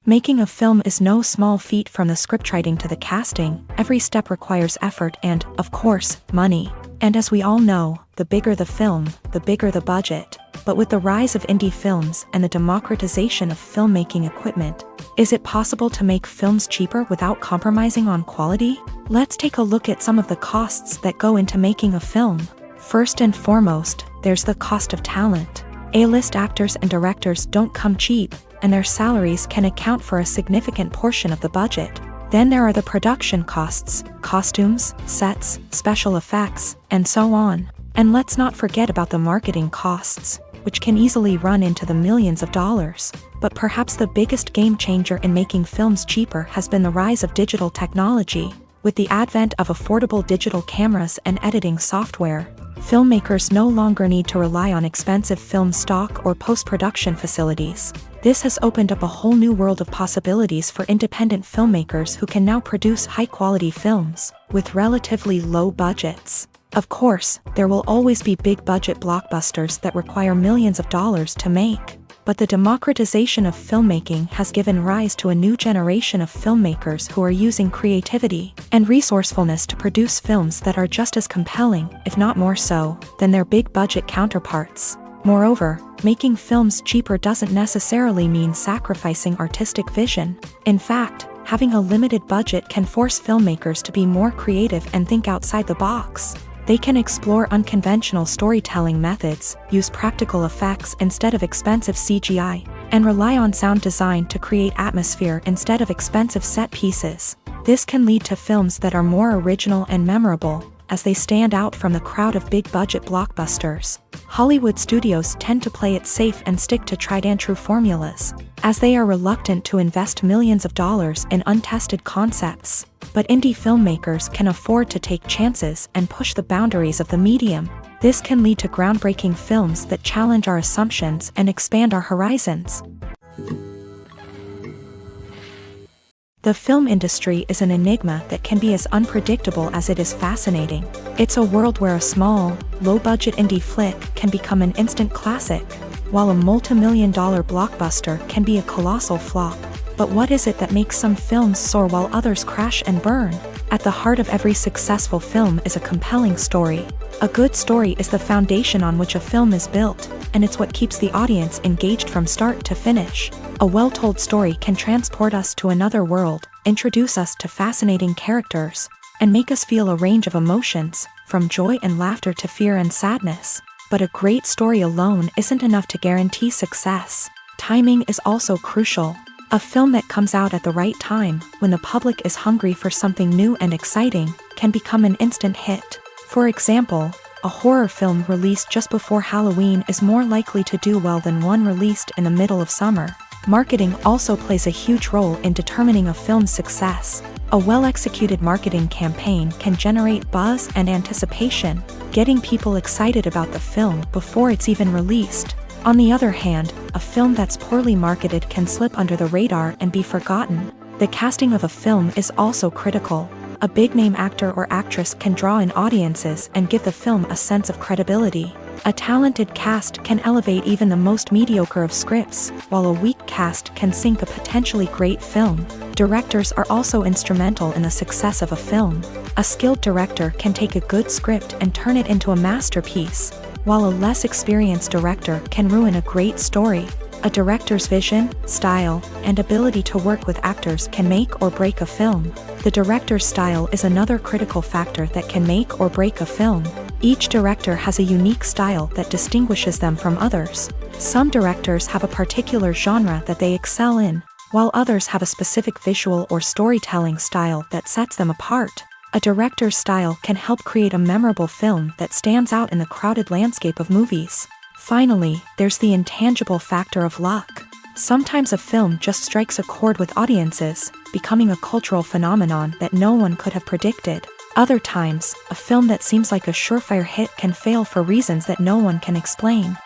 Making a film is no small feat. From the scriptwriting to the casting, every step requires effort and, of course, money. And as we all know, the bigger the film, the bigger the budget. But with the rise of indie films and the democratization of filmmaking equipment, is it possible to make films cheaper without compromising on quality? Let's take a look at some of the costs that go into making a film. First and foremost, there's the cost of talent. A-list actors and directors don't come cheap, and their salaries can account for a significant portion of the budget. Then there are the production costs, costumes, sets, special effects, and so on. And let's not forget about the marketing costs, which can easily run into the millions of dollars. But perhaps the biggest game changer in making films cheaper has been the rise of digital technology. With the advent of affordable digital cameras and editing software, filmmakers no longer need to rely on expensive film stock or post-production facilities. This has opened up a whole new world of possibilities for independent filmmakers who can now produce high-quality films with relatively low budgets. Of course, there will always be big-budget blockbusters that require millions of dollars to make. But the democratization of filmmaking has given rise to a new generation of filmmakers who are using creativity and resourcefulness to produce films that are just as compelling, if not more so, than their big-budget counterparts. Moreover, making films cheaper doesn't necessarily mean sacrificing artistic vision. In fact, having a limited budget can force filmmakers to be more creative and think outside the box. They can explore unconventional storytelling methods, use practical effects instead of expensive CGI, and rely on sound design to create atmosphere instead of expensive set pieces. This can lead to films that are more original and memorable, as they stand out from the crowd of big-budget blockbusters. Hollywood studios tend to play it safe and stick to tried-and-true formulas, as they are reluctant to invest millions of dollars in untested concepts. But indie filmmakers can afford to take chances and push the boundaries of the medium. This can lead to groundbreaking films that challenge our assumptions and expand our horizons. The film industry is an enigma that can be as unpredictable as it is fascinating. It's a world where a small, low-budget indie flick can become an instant classic, while a multi-million-dollar blockbuster can be a colossal flop. But what is it that makes some films soar while others crash and burn? At the heart of every successful film is a compelling story. A good story is the foundation on which a film is built, and it's what keeps the audience engaged from start to finish. A well-told story can transport us to another world, introduce us to fascinating characters, and make us feel a range of emotions, from joy and laughter to fear and sadness. But a great story alone isn't enough to guarantee success. Timing is also crucial. A film that comes out at the right time, when the public is hungry for something new and exciting, can become an instant hit. For example, a horror film released just before Halloween is more likely to do well than one released in the middle of summer. Marketing also plays a huge role in determining a film's success. A well-executed marketing campaign can generate buzz and anticipation, getting people excited about the film before it's even released. On the other hand, a film that's poorly marketed can slip under the radar and be forgotten. The casting of a film is also critical. A big-name actor or actress can draw in audiences and give the film a sense of credibility. A talented cast can elevate even the most mediocre of scripts, while a weak cast can sink a potentially great film. Directors are also instrumental in the success of a film. A skilled director can take a good script and turn it into a masterpiece, while a less experienced director can ruin a great story. A director's vision, style, and ability to work with actors can make or break a film. The director's style is another critical factor that can make or break a film. Each director has a unique style that distinguishes them from others. Some directors have a particular genre that they excel in, while others have a specific visual or storytelling style that sets them apart. A director's style can help create a memorable film that stands out in the crowded landscape of movies. Finally, there's the intangible factor of luck. Sometimes a film just strikes a chord with audiences, becoming a cultural phenomenon that no one could have predicted. Other times, a film that seems like a surefire hit can fail for reasons that no one can explain.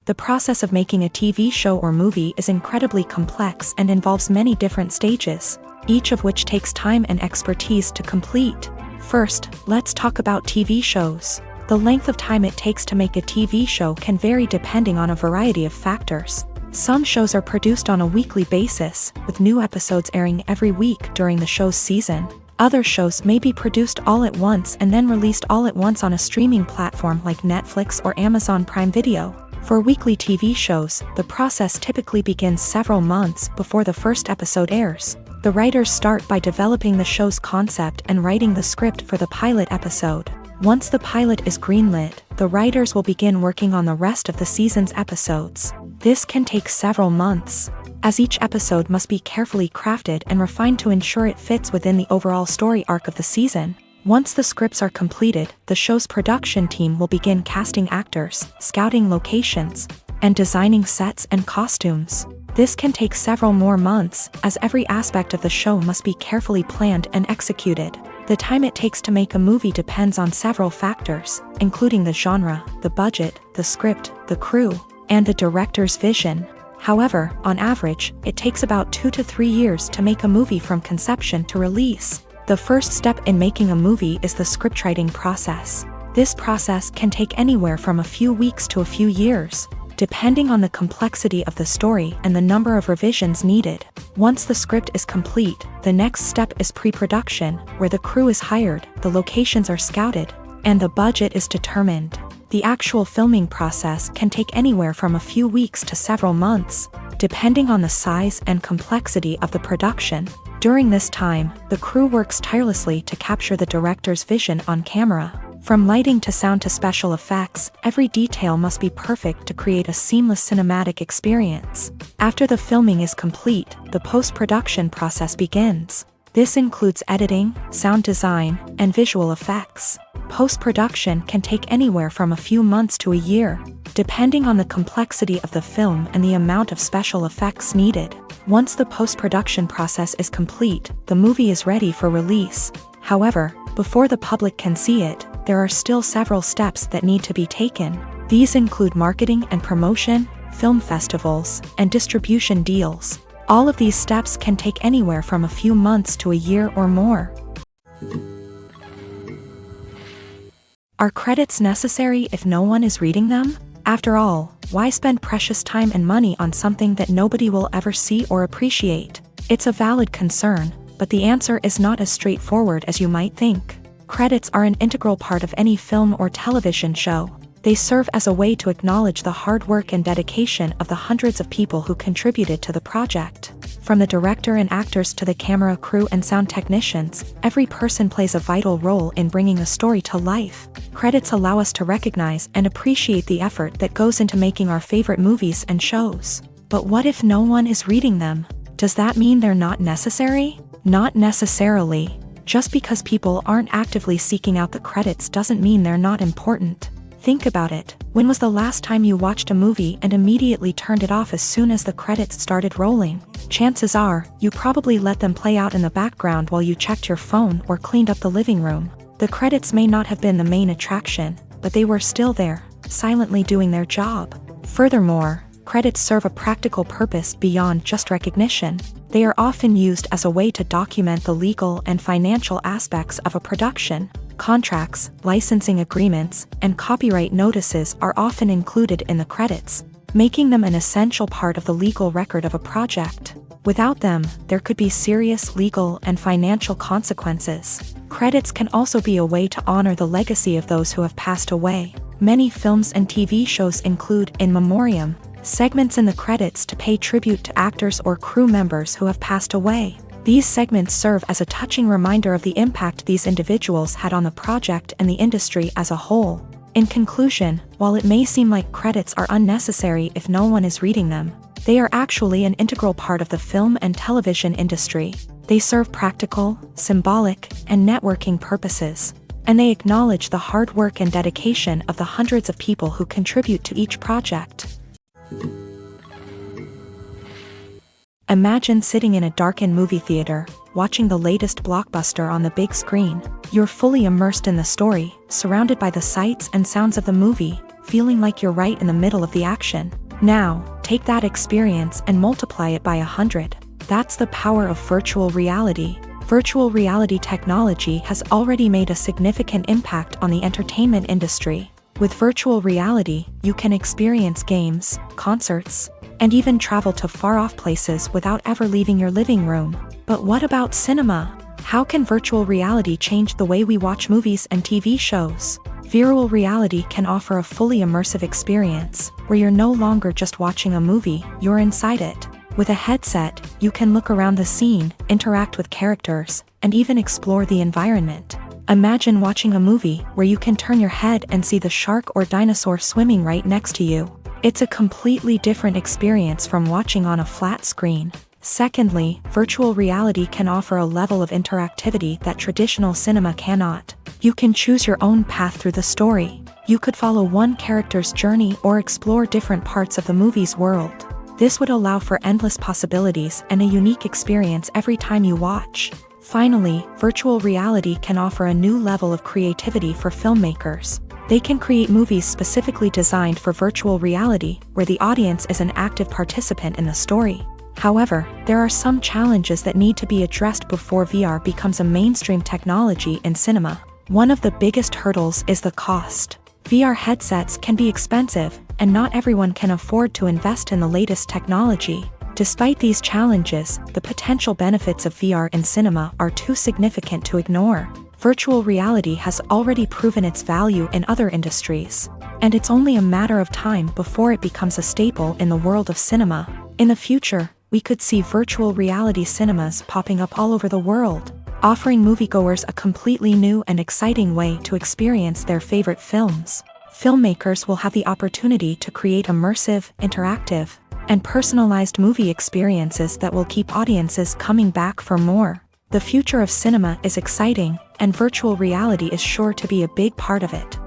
The process of making a TV show or movie is incredibly complex and involves many different stages, each of which takes time and expertise to complete. First, let's talk about TV shows. The length of time it takes to make a TV show can vary depending on a variety of factors. Some shows are produced on a weekly basis, with new episodes airing every week during the show's season. Other shows may be produced all at once and then released all at once on a streaming platform like Netflix or Amazon Prime Video. For weekly TV shows, the process typically begins several months before the first episode airs. The writers start by developing the show's concept and writing the script for the pilot episode. Once the pilot is greenlit, the writers will begin working on the rest of the season's episodes. This can take several months, as each episode must be carefully crafted and refined to ensure it fits within the overall story arc of the season. Once the scripts are completed, the show's production team will begin casting actors, scouting locations, and designing sets and costumes. This can take several more months, as every aspect of the show must be carefully planned and executed. The time it takes to make a movie depends on several factors, including the genre, the budget, the script, the crew, and the director's vision. However, on average, it takes about 2 to 3 years to make a movie from conception to release. The first step in making a movie is the scriptwriting process. This process can take anywhere from a few weeks to a few years, depending on the complexity of the story and the number of revisions needed. Once the script is complete, the next step is pre-production, where the crew is hired, the locations are scouted, and the budget is determined. The actual filming process can take anywhere from a few weeks to several months, depending on the size and complexity of the production. During this time, the crew works tirelessly to capture the director's vision on camera. From lighting to sound to special effects, every detail must be perfect to create a seamless cinematic experience. After the filming is complete, the post-production process begins. This includes editing, sound design, and visual effects. Post-production can take anywhere from a few months to a year, depending on the complexity of the film and the amount of special effects needed. Once the post-production process is complete, the movie is ready for release. However, before the public can see it, there are still several steps that need to be taken. These include marketing and promotion, film festivals, and distribution deals. All of these steps can take anywhere from a few months to a year or more. Are credits necessary if no one is reading them? After all, why spend precious time and money on something that nobody will ever see or appreciate? It's a valid concern, but the answer is not as straightforward as you might think. Credits are an integral part of any film or television show. They serve as a way to acknowledge the hard work and dedication of the hundreds of people who contributed to the project. From the director and actors to the camera crew and sound technicians, every person plays a vital role in bringing a story to life. Credits allow us to recognize and appreciate the effort that goes into making our favorite movies and shows. But what if no one is reading them? Does that mean they're not necessary? Not necessarily. Just because people aren't actively seeking out the credits doesn't mean they're not important. Think about it. When was the last time you watched a movie and immediately turned it off as soon as the credits started rolling? Chances are, you probably let them play out in the background while you checked your phone or cleaned up the living room. The credits may not have been the main attraction, but they were still there, silently doing their job. Furthermore, credits serve a practical purpose beyond just recognition. They are often used as a way to document the legal and financial aspects of a production. Contracts, licensing agreements, and copyright notices are often included in the credits, making them an essential part of the legal record of a project. Without them, there could be serious legal and financial consequences. Credits can also be a way to honor the legacy of those who have passed away. Many films and TV shows include in memoriam segments in the credits to pay tribute to actors or crew members who have passed away. These segments serve as a touching reminder of the impact these individuals had on the project and the industry as a whole. In conclusion, while it may seem like credits are unnecessary if no one is reading them, they are actually an integral part of the film and television industry. They serve practical, symbolic, and networking purposes. and they acknowledge the hard work and dedication of the hundreds of people who contribute to each project. Imagine sitting in a darkened movie theater, watching the latest blockbuster on the big screen. You're fully immersed in the story, surrounded by the sights and sounds of the movie, feeling like you're right in the middle of the action. Now, take that experience and multiply it by 100. That's the power of virtual reality. Virtual reality technology has already made a significant impact on the entertainment industry. With virtual reality, you can experience games, concerts, and even travel to far-off places without ever leaving your living room. But what about cinema? How can virtual reality change the way we watch movies and TV shows? Virtual reality can offer a fully immersive experience, where you're no longer just watching a movie, you're inside it. With a headset, you can look around the scene, interact with characters, and even explore the environment. Imagine watching a movie where you can turn your head and see the shark or dinosaur swimming right next to you. It's a completely different experience from watching on a flat screen. Secondly, virtual reality can offer a level of interactivity that traditional cinema cannot. You can choose your own path through the story. You could follow one character's journey or explore different parts of the movie's world. This would allow for endless possibilities and a unique experience every time you watch. Finally, virtual reality can offer a new level of creativity for filmmakers. They can create movies specifically designed for virtual reality, where the audience is an active participant in the story. However, there are some challenges that need to be addressed before VR becomes a mainstream technology in cinema. One of the biggest hurdles is the cost. VR headsets can be expensive, and not everyone can afford to invest in the latest technology. Despite these challenges, the potential benefits of VR in cinema are too significant to ignore. Virtual reality has already proven its value in other industries, and it's only a matter of time before it becomes a staple in the world of cinema. In the future, we could see virtual reality cinemas popping up all over the world, offering moviegoers a completely new and exciting way to experience their favorite films. Filmmakers will have the opportunity to create immersive, interactive, and personalized movie experiences that will keep audiences coming back for more. The future of cinema is exciting, and virtual reality is sure to be a big part of it.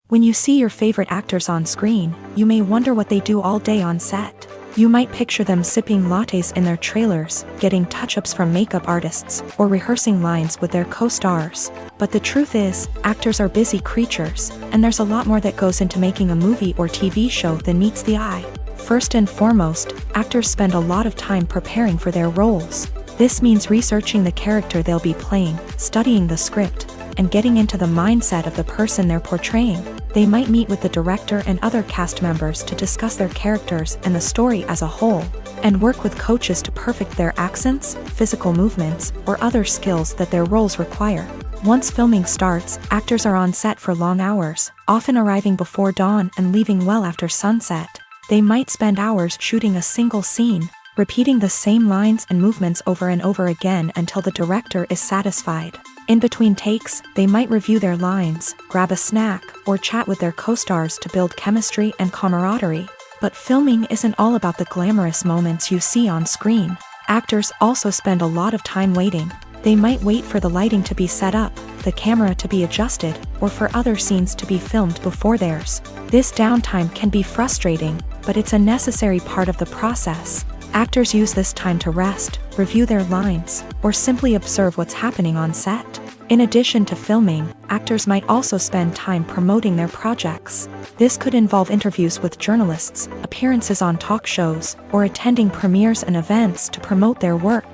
When you see your favorite actors on screen, you may wonder what they do all day on set. You might picture them sipping lattes in their trailers, getting touch-ups from makeup artists, or rehearsing lines with their co-stars. But the truth is, actors are busy creatures, and there's a lot more that goes into making a movie or TV show than meets the eye. First and foremost, actors spend a lot of time preparing for their roles. This means researching the character they'll be playing, studying the script, and getting into the mindset of the person they're portraying. They might meet with the director and other cast members to discuss their characters and the story as a whole, and work with coaches to perfect their accents, physical movements, or other skills that their roles require. Once filming starts, actors are on set for long hours, often arriving before dawn and leaving well after sunset. They might spend hours shooting a single scene, repeating the same lines and movements over and over again until the director is satisfied. In between takes, they might review their lines, grab a snack, or chat with their co-stars to build chemistry and camaraderie. But filming isn't all about the glamorous moments you see on screen. Actors also spend a lot of time waiting. They might wait for the lighting to be set up, the camera to be adjusted, or for other scenes to be filmed before theirs. This downtime can be frustrating, but it's a necessary part of the process. Actors use this time to rest, review their lines, or simply observe what's happening on set. In addition to filming, actors might also spend time promoting their projects. This could involve interviews with journalists, appearances on talk shows, or attending premieres and events to promote their work.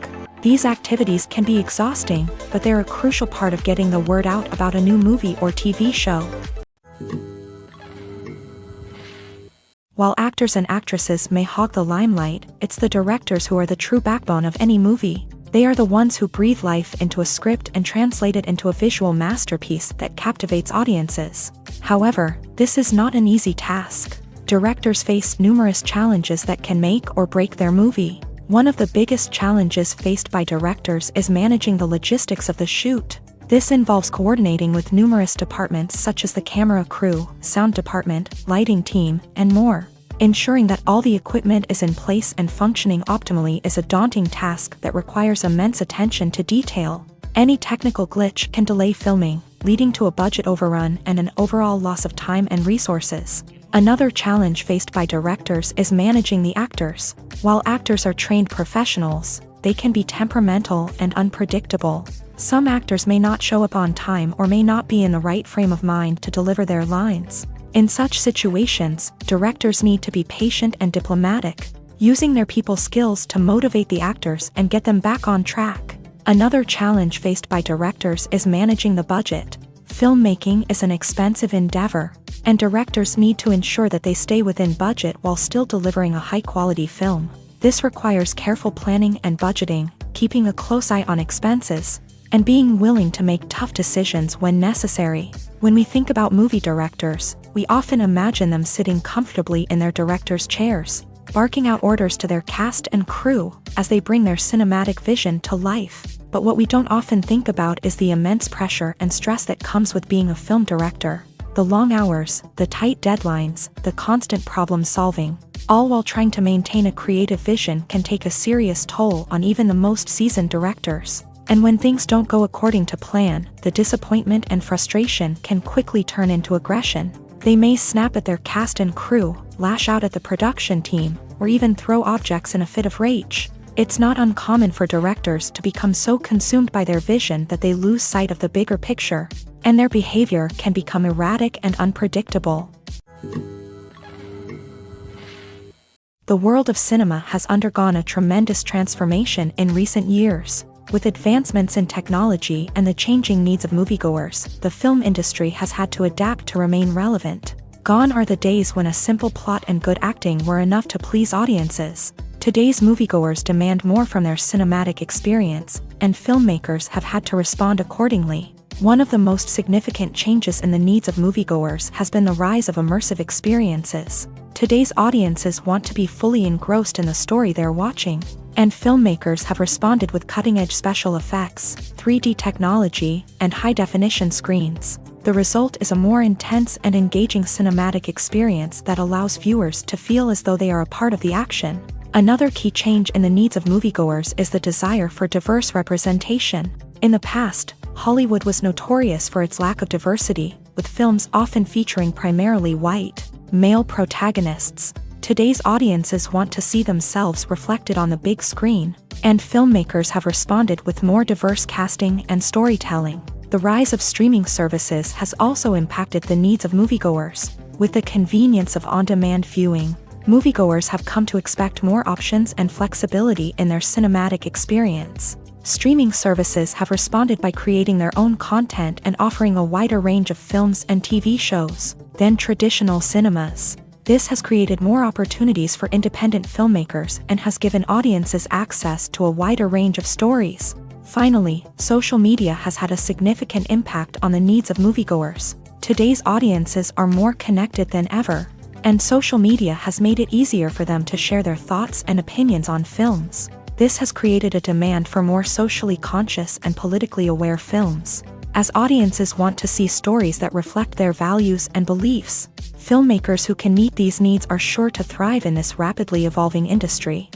These activities can be exhausting, but they're a crucial part of getting the word out about a new movie or TV show. While actors and actresses may hog the limelight, it's the directors who are the true backbone of any movie. They are the ones who breathe life into a script and translate it into a visual masterpiece that captivates audiences. However, this is not an easy task. Directors face numerous challenges that can make or break their movie. One of the biggest challenges faced by directors is managing the logistics of the shoot. This involves coordinating with numerous departments such as the camera crew, sound department, lighting team, and more. Ensuring that all the equipment is in place and functioning optimally is a daunting task that requires immense attention to detail. Any technical glitch can delay filming, leading to a budget overrun and an overall loss of time and resources. Another challenge faced by directors is managing the actors. While actors are trained professionals, they can be temperamental and unpredictable. Some actors may not show up on time or may not be in the right frame of mind to deliver their lines. In such situations, directors need to be patient and diplomatic, using their people skills to motivate the actors and get them back on track. Another challenge faced by directors is managing the budget. Filmmaking is an expensive endeavor, and directors need to ensure that they stay within budget while still delivering a high-quality film. This requires careful planning and budgeting, keeping a close eye on expenses, and being willing to make tough decisions when necessary. When we think about movie directors, we often imagine them sitting comfortably in their director's chairs, barking out orders to their cast and crew as they bring their cinematic vision to life. But what we don't often think about is the immense pressure and stress that comes with being a film director. The long hours, the tight deadlines, the constant problem solving, all while trying to maintain a creative vision can take a serious toll on even the most seasoned directors. And when things don't go according to plan, the disappointment and frustration can quickly turn into aggression. They may snap at their cast and crew, lash out at the production team, or even throw objects in a fit of rage. It's not uncommon for directors to become so consumed by their vision that they lose sight of the bigger picture, and their behavior can become erratic and unpredictable. The world of cinema has undergone a tremendous transformation in recent years. With advancements in technology and the changing needs of moviegoers, the film industry has had to adapt to remain relevant. Gone are the days when a simple plot and good acting were enough to please audiences. Today's moviegoers demand more from their cinematic experience, and filmmakers have had to respond accordingly. One of the most significant changes in the needs of moviegoers has been the rise of immersive experiences. Today's audiences want to be fully engrossed in the story they're watching, and filmmakers have responded with cutting-edge special effects, 3D technology, and high-definition screens. The result is a more intense and engaging cinematic experience that allows viewers to feel as though they are a part of the action. Another key change in the needs of moviegoers is the desire for diverse representation. In the past, Hollywood was notorious for its lack of diversity, with films often featuring primarily white, male protagonists. Today's audiences want to see themselves reflected on the big screen, and filmmakers have responded with more diverse casting and storytelling. The rise of streaming services has also impacted the needs of moviegoers. With the convenience of on-demand viewing, moviegoers have come to expect more options and flexibility in their cinematic experience. Streaming services have responded by creating their own content and offering a wider range of films and TV shows than traditional cinemas. This has created more opportunities for independent filmmakers and has given audiences access to a wider range of stories. Finally, social media has had a significant impact on the needs of moviegoers. Today's audiences are more connected than ever, and social media has made it easier for them to share their thoughts and opinions on films. This has created a demand for more socially conscious and politically aware films. As audiences want to see stories that reflect their values and beliefs, filmmakers who can meet these needs are sure to thrive in this rapidly evolving industry.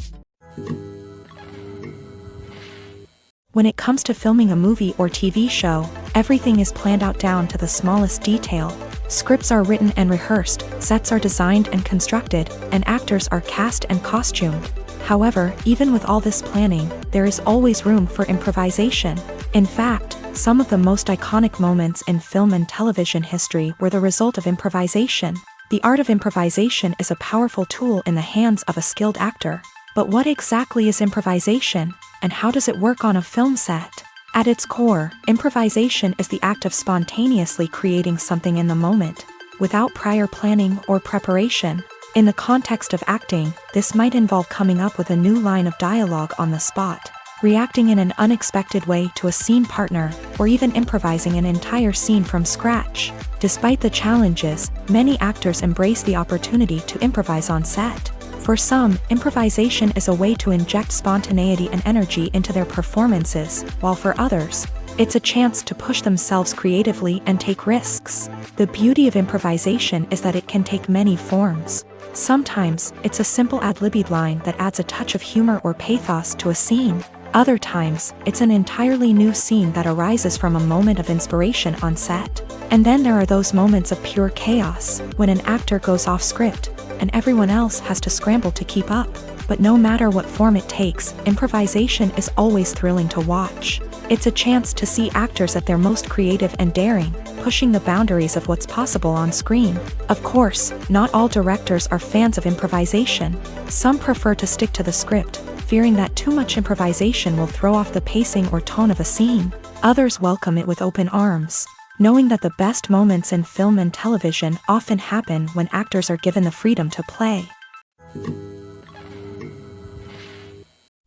When it comes to filming a movie or TV show, everything is planned out down to the smallest detail. Scripts are written and rehearsed, sets are designed and constructed, and actors are cast and costumed. However, even with all this planning, there is always room for improvisation. In fact, some of the most iconic moments in film and television history were the result of improvisation. The art of improvisation is a powerful tool in the hands of a skilled actor. But what exactly is improvisation, and how does it work on a film set? At its core, improvisation is the act of spontaneously creating something in the moment, without prior planning or preparation. In the context of acting, this might involve coming up with a new line of dialogue on the spot, reacting in an unexpected way to a scene partner, or even improvising an entire scene from scratch. Despite the challenges, many actors embrace the opportunity to improvise on set. For some, improvisation is a way to inject spontaneity and energy into their performances, while for others, it's a chance to push themselves creatively and take risks. The beauty of improvisation is that it can take many forms. Sometimes, it's a simple ad-libbed line that adds a touch of humor or pathos to a scene. Other times, it's an entirely new scene that arises from a moment of inspiration on set. And then there are those moments of pure chaos, when an actor goes off script, and everyone else has to scramble to keep up. But no matter what form it takes, improvisation is always thrilling to watch. It's a chance to see actors at their most creative and daring, pushing the boundaries of what's possible on screen. Of course, not all directors are fans of improvisation. Some prefer to stick to the script, fearing that too much improvisation will throw off the pacing or tone of a scene. Others welcome it with open arms, knowing that the best moments in film and television often happen when actors are given the freedom to play.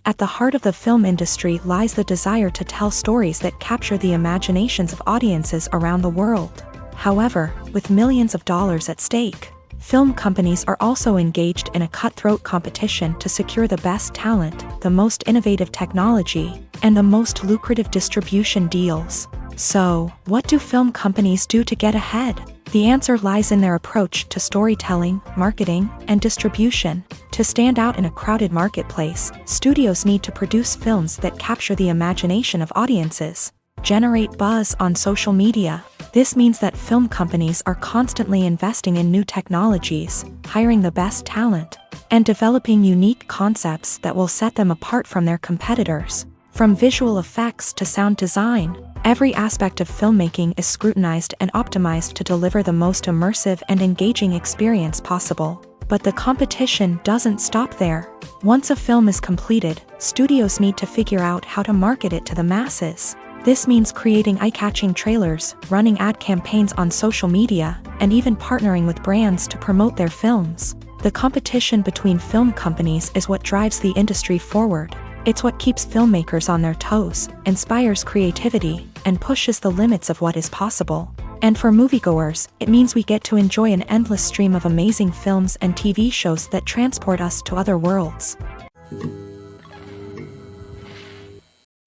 At the heart of the film industry lies the desire to tell stories that capture the imaginations of audiences around the world. However, with millions of dollars at stake, film companies are also engaged in a cutthroat competition to secure the best talent, the most innovative technology, and the most lucrative distribution deals. So, what do film companies do to get ahead? The answer lies in their approach to storytelling, marketing, and distribution. To stand out in a crowded marketplace, studios need to produce films that capture the imagination of audiences, generate buzz on social media. This means that film companies are constantly investing in new technologies, hiring the best talent, and developing unique concepts that will set them apart from their competitors. From visual effects to sound design, every aspect of filmmaking is scrutinized and optimized to deliver the most immersive and engaging experience possible. But the competition doesn't stop there. Once a film is completed, studios need to figure out how to market it to the masses. This means creating eye-catching trailers, running ad campaigns on social media, and even partnering with brands to promote their films. The competition between film companies is what drives the industry forward. It's what keeps filmmakers on their toes, inspires creativity, and pushes the limits of what is possible. And for moviegoers, it means we get to enjoy an endless stream of amazing films and TV shows that transport us to other worlds.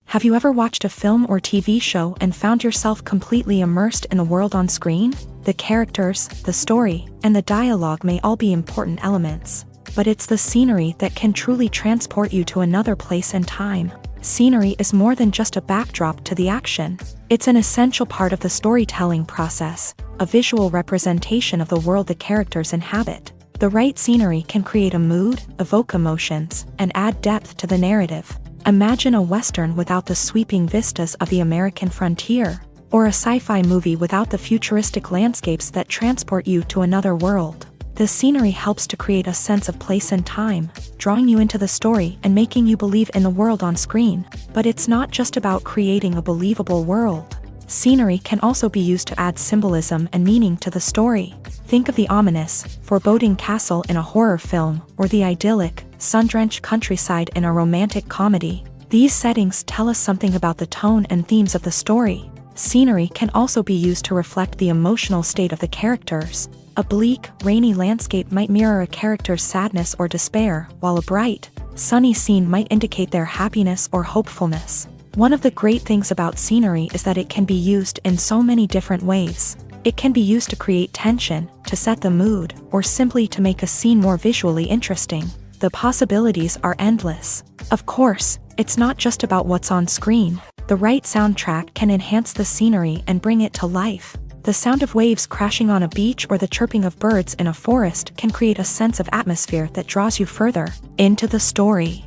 Have you ever watched a film or TV show and found yourself completely immersed in the world on screen? The characters, the story, and the dialogue may all be important elements, but it's the scenery that can truly transport you to another place and time. Scenery is more than just a backdrop to the action. It's an essential part of the storytelling process, a visual representation of the world the characters inhabit. The right scenery can create a mood, evoke emotions, and add depth to the narrative. Imagine a Western without the sweeping vistas of the American frontier, or a sci-fi movie without the futuristic landscapes that transport you to another world. The scenery helps to create a sense of place and time, drawing you into the story and making you believe in the world on screen. But it's not just about creating a believable world. Scenery can also be used to add symbolism and meaning to the story. Think of the ominous, foreboding castle in a horror film, or the idyllic, sun-drenched countryside in a romantic comedy. These settings tell us something about the tone and themes of the story. Scenery can also be used to reflect the emotional state of the characters. A bleak, rainy landscape might mirror a character's sadness or despair, while a bright, sunny scene might indicate their happiness or hopefulness. One of the great things about scenery is that it can be used in so many different ways. It can be used to create tension, to set the mood, or simply to make a scene more visually interesting. The possibilities are endless. Of course, it's not just about what's on screen. The right soundtrack can enhance the scenery and bring it to life. The sound of waves crashing on a beach or the chirping of birds in a forest can create a sense of atmosphere that draws you further into the story.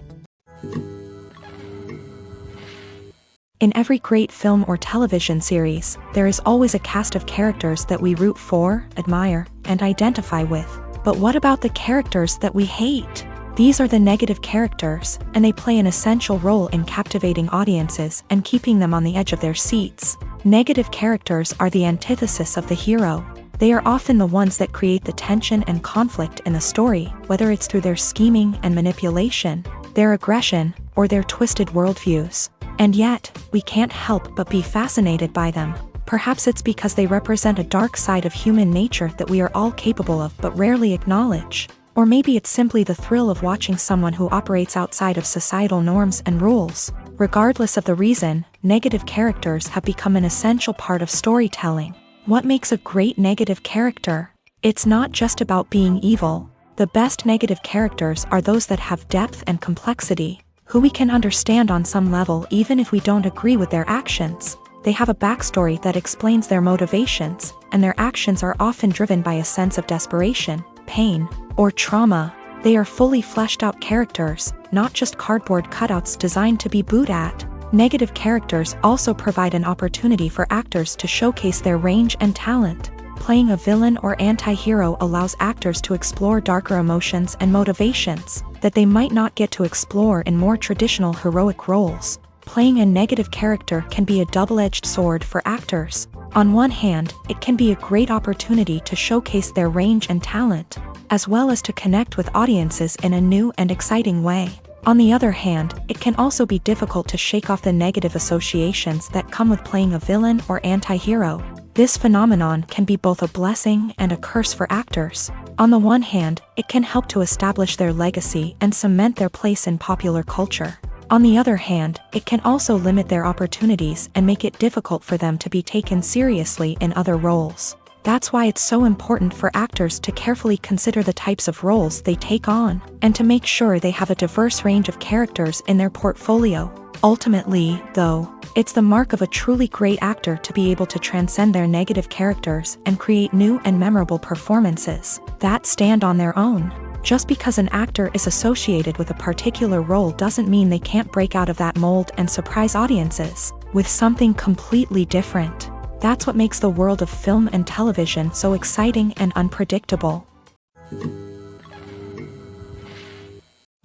In every great film or television series, there is always a cast of characters that we root for, admire, and identify with. But what about the characters that we hate? These are the negative characters, and they play an essential role in captivating audiences and keeping them on the edge of their seats. Negative characters are the antithesis of the hero. They are often the ones that create the tension and conflict in the story, whether it's through their scheming and manipulation, their aggression, or their twisted worldviews. And yet, we can't help but be fascinated by them. Perhaps it's because they represent a dark side of human nature that we are all capable of but rarely acknowledge. Or maybe it's simply the thrill of watching someone who operates outside of societal norms and rules. Regardless of the reason, negative characters have become an essential part of storytelling. What makes a great negative character? It's not just about being evil. The best negative characters are those that have depth and complexity. who we can understand on some level even if we don't agree with their actions. They have a backstory that explains their motivations, and their actions are often driven by a sense of desperation, pain, or trauma. They are fully fleshed out characters, not just cardboard cutouts designed to be booed at. Negative characters also provide an opportunity for actors to showcase their range and talent. Playing a villain or anti-hero allows actors to explore darker emotions and motivations that they might not get to explore in more traditional heroic roles. Playing a negative character can be a double-edged sword for actors. On one hand, it can be a great opportunity to showcase their range and talent, as well as to connect with audiences in a new and exciting way. On the other hand, it can also be difficult to shake off the negative associations that come with playing a villain or anti-hero. This phenomenon can be both a blessing and a curse for actors. On the one hand, it can help to establish their legacy and cement their place in popular culture. On the other hand, it can also limit their opportunities and make it difficult for them to be taken seriously in other roles. That's why it's so important for actors to carefully consider the types of roles they take on, and to make sure they have a diverse range of characters in their portfolio. Ultimately, though, it's the mark of a truly great actor to be able to transcend their negative characters and create new and memorable performances that stand on their own. Just because an actor is associated with a particular role doesn't mean they can't break out of that mold and surprise audiences with something completely different. That's what makes the world of film and television so exciting and unpredictable.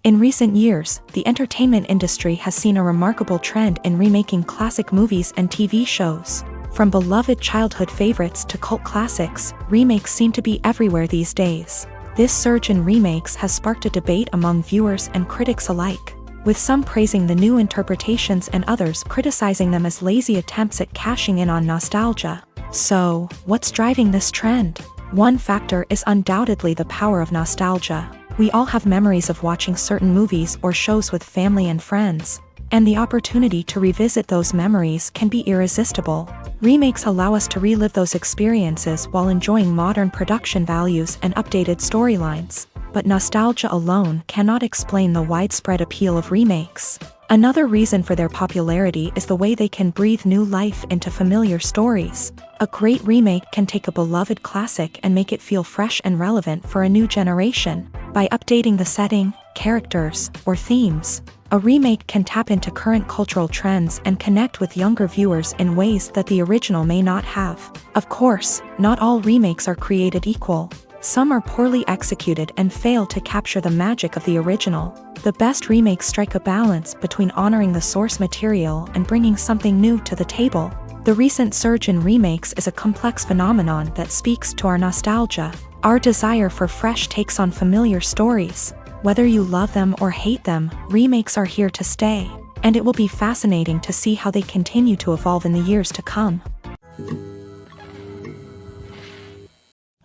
In recent years, the entertainment industry has seen a remarkable trend in remaking classic movies and TV shows. From beloved childhood favorites to cult classics, remakes seem to be everywhere these days. This surge in remakes has sparked a debate among viewers and critics alike, with some praising the new interpretations and others criticizing them as lazy attempts at cashing in on nostalgia. So, what's driving this trend? One factor is undoubtedly the power of nostalgia. We all have memories of watching certain movies or shows with family and friends, and the opportunity to revisit those memories can be irresistible. Remakes allow us to relive those experiences while enjoying modern production values and updated storylines. But nostalgia alone cannot explain the widespread appeal of remakes. Another reason for their popularity is the way they can breathe new life into familiar stories. A great remake can take a beloved classic and make it feel fresh and relevant for a new generation. By updating the setting, characters, or themes, a remake can tap into current cultural trends and connect with younger viewers in ways that the original may not have. Of course, not all remakes are created equal. Some are poorly executed and fail to capture the magic of the original. The best remakes strike a balance between honoring the source material and bringing something new to the table. The recent surge in remakes is a complex phenomenon that speaks to our nostalgia, our desire for fresh takes on familiar stories. Whether you love them or hate them, remakes are here to stay, and it will be fascinating to see how they continue to evolve in the years to come.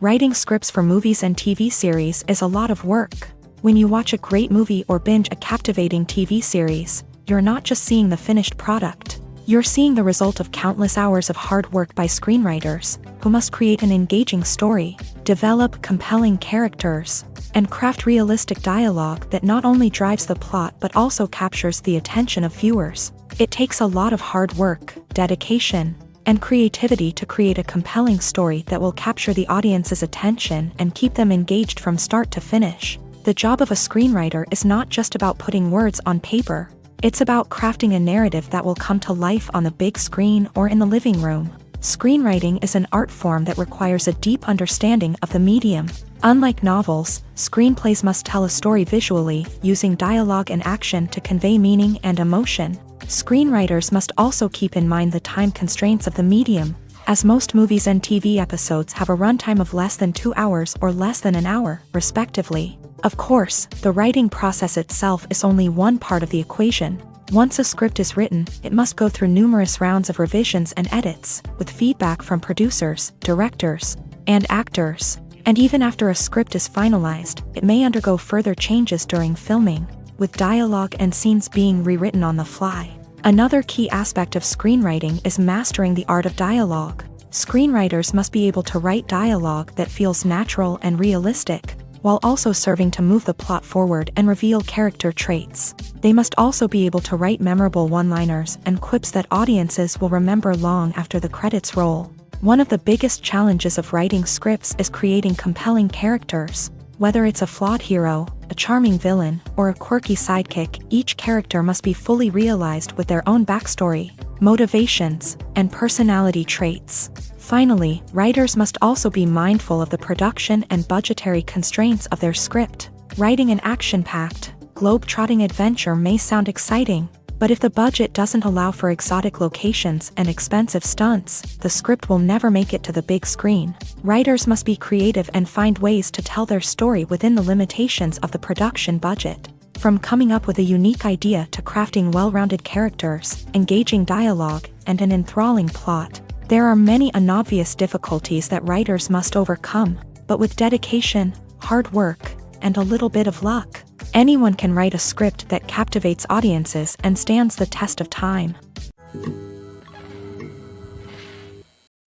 Writing scripts for movies and TV series is a lot of work. When you watch a great movie or binge a captivating TV series, you're not just seeing the finished product. You're seeing the result of countless hours of hard work by screenwriters, who must create an engaging story, develop compelling characters, and craft realistic dialogue that not only drives the plot but also captures the attention of viewers. It takes a lot of hard work, dedication, and creativity to create a compelling story that will capture the audience's attention and keep them engaged from start to finish. The job of a screenwriter is not just about putting words on paper. It's about crafting a narrative that will come to life on the big screen or in the living room. Screenwriting is an art form that requires a deep understanding of the medium. Unlike novels, screenplays must tell a story visually, using dialogue and action to convey meaning and emotion. Screenwriters must also keep in mind the time constraints of the medium, as most movies and TV episodes have a runtime of less than 2 hours or less than an hour, respectively. Of course, the writing process itself is only one part of the equation. Once a script is written, it must go through numerous rounds of revisions and edits, with feedback from producers, directors, and actors. And even after a script is finalized, it may undergo further changes during filming, with dialogue and scenes being rewritten on the fly. Another key aspect of screenwriting is mastering the art of dialogue. Screenwriters must be able to write dialogue that feels natural and realistic, while also serving to move the plot forward and reveal character traits. They must also be able to write memorable one-liners and quips that audiences will remember long after the credits roll. One of the biggest challenges of writing scripts is creating compelling characters. Whether it's a flawed hero, a charming villain, or a quirky sidekick, each character must be fully realized with their own backstory, motivations, and personality traits. Finally, writers must also be mindful of the production and budgetary constraints of their script. Writing an action-packed, globe-trotting adventure may sound exciting, but if the budget doesn't allow for exotic locations and expensive stunts, the script will never make it to the big screen. Writers must be creative and find ways to tell their story within the limitations of the production budget. From coming up with a unique idea to crafting well-rounded characters, engaging dialogue, and an enthralling plot, there are many unobvious difficulties that writers must overcome, but with dedication, hard work, and a little bit of luck, anyone can write a script that captivates audiences and stands the test of time.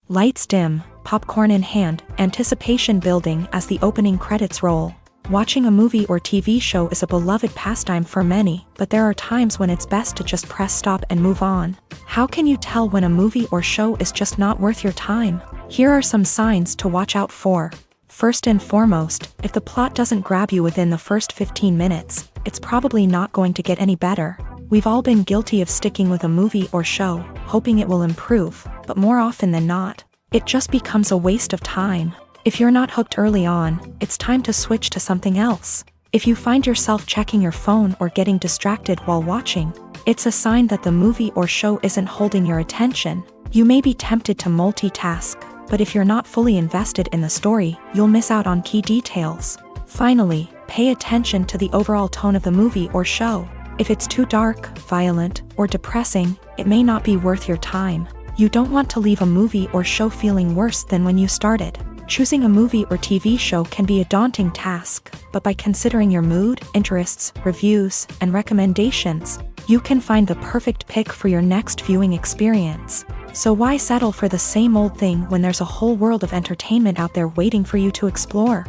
Lights dim, popcorn in hand, anticipation building as the opening credits roll. Watching a movie or TV show is a beloved pastime for many, but there are times when it's best to just press stop and move on. How can you tell when a movie or show is just not worth your time? Here are some signs to watch out for. First and foremost, if the plot doesn't grab you within the first 15 minutes, it's probably not going to get any better. We've all been guilty of sticking with a movie or show, hoping it will improve, but more often than not, it just becomes a waste of time. If you're not hooked early on, it's time to switch to something else. If you find yourself checking your phone or getting distracted while watching, it's a sign that the movie or show isn't holding your attention. You may be tempted to multitask, but if you're not fully invested in the story, you'll miss out on key details. Finally, pay attention to the overall tone of the movie or show. If it's too dark, violent, or depressing, it may not be worth your time. You don't want to leave a movie or show feeling worse than when you started. Choosing a movie or TV show can be a daunting task, but by considering your mood, interests, reviews, and recommendations, you can find the perfect pick for your next viewing experience. So why settle for the same old thing when there's a whole world of entertainment out there waiting for you to explore?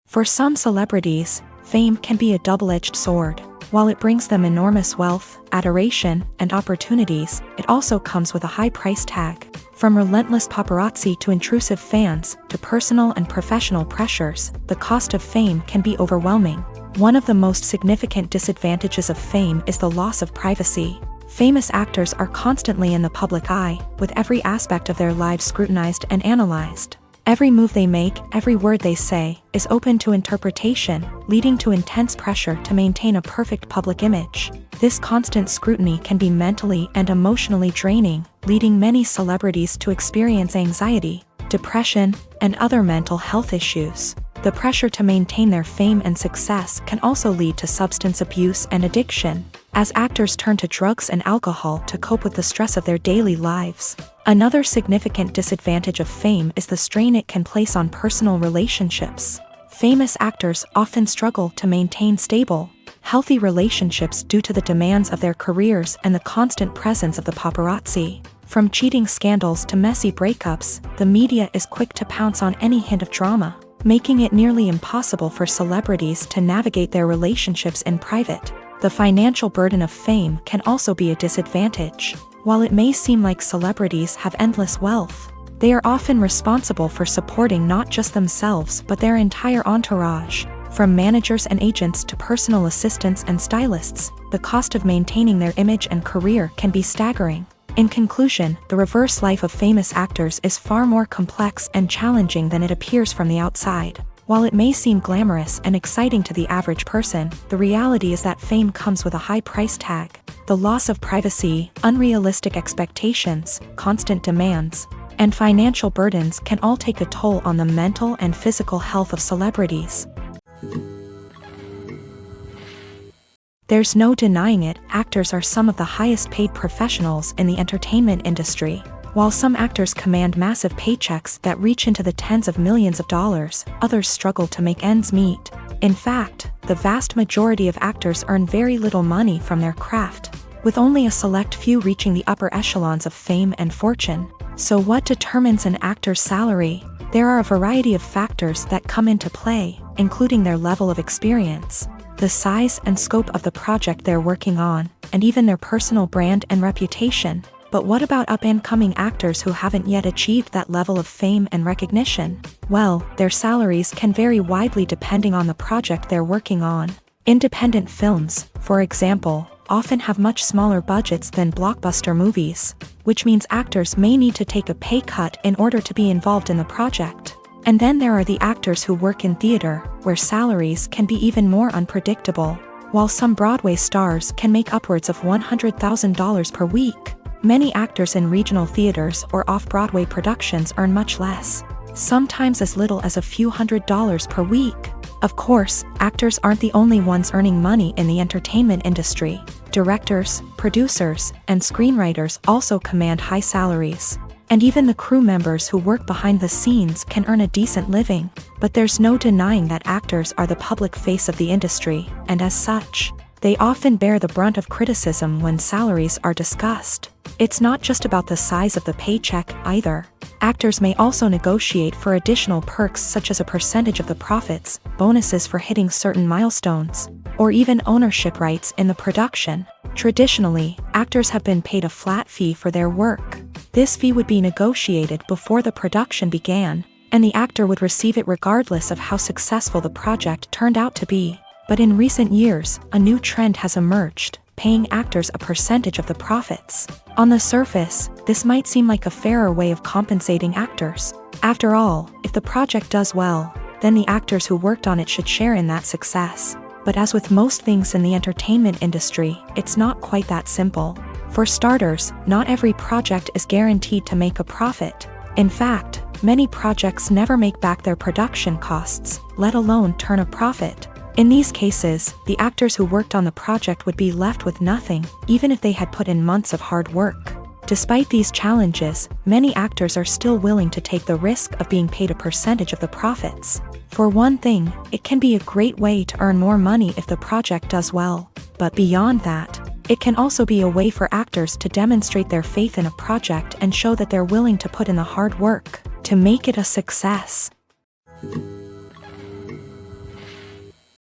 For some celebrities, fame can be a double-edged sword. While it brings them enormous wealth, adoration, and opportunities, it also comes with a high price tag. From relentless paparazzi to intrusive fans, to personal and professional pressures, the cost of fame can be overwhelming. One of the most significant disadvantages of fame is the loss of privacy. Famous actors are constantly in the public eye, with every aspect of their lives scrutinized and analyzed. Every move they make, every word they say, is open to interpretation, leading to intense pressure to maintain a perfect public image. This constant scrutiny can be mentally and emotionally draining, leading many celebrities to experience anxiety, depression, and other mental health issues. The pressure to maintain their fame and success can also lead to substance abuse and addiction, as actors turn to drugs and alcohol to cope with the stress of their daily lives. Another significant disadvantage of fame is the strain it can place on personal relationships. Famous actors often struggle to maintain stable, healthy relationships due to the demands of their careers and the constant presence of the paparazzi. From cheating scandals to messy breakups, the media is quick to pounce on any hint of drama, making it nearly impossible for celebrities to navigate their relationships in private. The financial burden of fame can also be a disadvantage. While it may seem like celebrities have endless wealth, they are often responsible for supporting not just themselves but their entire entourage. From managers and agents to personal assistants and stylists, the cost of maintaining their image and career can be staggering. In conclusion, the reverse life of famous actors is far more complex and challenging than it appears from the outside. While it may seem glamorous and exciting to the average person, the reality is that fame comes with a high price tag. The loss of privacy, unrealistic expectations, constant demands, and financial burdens can all take a toll on the mental and physical health of celebrities. There's no denying it, actors are some of the highest paid professionals in the entertainment industry. While some actors command massive paychecks that reach into the tens of millions of dollars, others struggle to make ends meet. In fact, the vast majority of actors earn very little money from their craft. with only a select few reaching the upper echelons of fame and fortune. So what determines an actor's salary? There are a variety of factors that come into play, including their level of experience, the size and scope of the project they're working on, and even their personal brand and reputation. But what about up-and-coming actors who haven't yet achieved that level of fame and recognition? Well, their salaries can vary widely depending on the project they're working on. Independent films, for example, often have much smaller budgets than blockbuster movies, which means actors may need to take a pay cut in order to be involved in the project. And then there are the actors who work in theater, where salaries can be even more unpredictable. While some Broadway stars can make upwards of $100,000 per week, many actors in regional theaters or off-Broadway productions earn much less, sometimes as little as a few $100s per week. Of course, actors aren't the only ones earning money in the entertainment industry. Directors, producers, and screenwriters also command high salaries. And even the crew members who work behind the scenes can earn a decent living. But there's no denying that actors are the public face of the industry, and as such, they often bear the brunt of criticism when salaries are discussed. It's not just about the size of the paycheck either. Actors may also negotiate for additional perks such as a percentage of the profits, bonuses for hitting certain milestones, or even ownership rights in the production. Traditionally, actors have been paid a flat fee for their work. This fee would be negotiated before the production began, and the actor would receive it regardless of how successful the project turned out to be. But in recent years, a new trend has emerged, paying actors a percentage of the profits. On the surface, this might seem like a fairer way of compensating actors. After all, if the project does well, then the actors who worked on it should share in that success. But as with most things in the entertainment industry, it's not quite that simple. For starters, not every project is guaranteed to make a profit. In fact, many projects never make back their production costs, let alone turn a profit. In these cases, the actors who worked on the project would be left with nothing, even if they had put in months of hard work. Despite these challenges, many actors are still willing to take the risk of being paid a percentage of the profits. For one thing, it can be a great way to earn more money if the project does well. But beyond that, it can also be a way for actors to demonstrate their faith in a project and show that they're willing to put in the hard work to make it a success.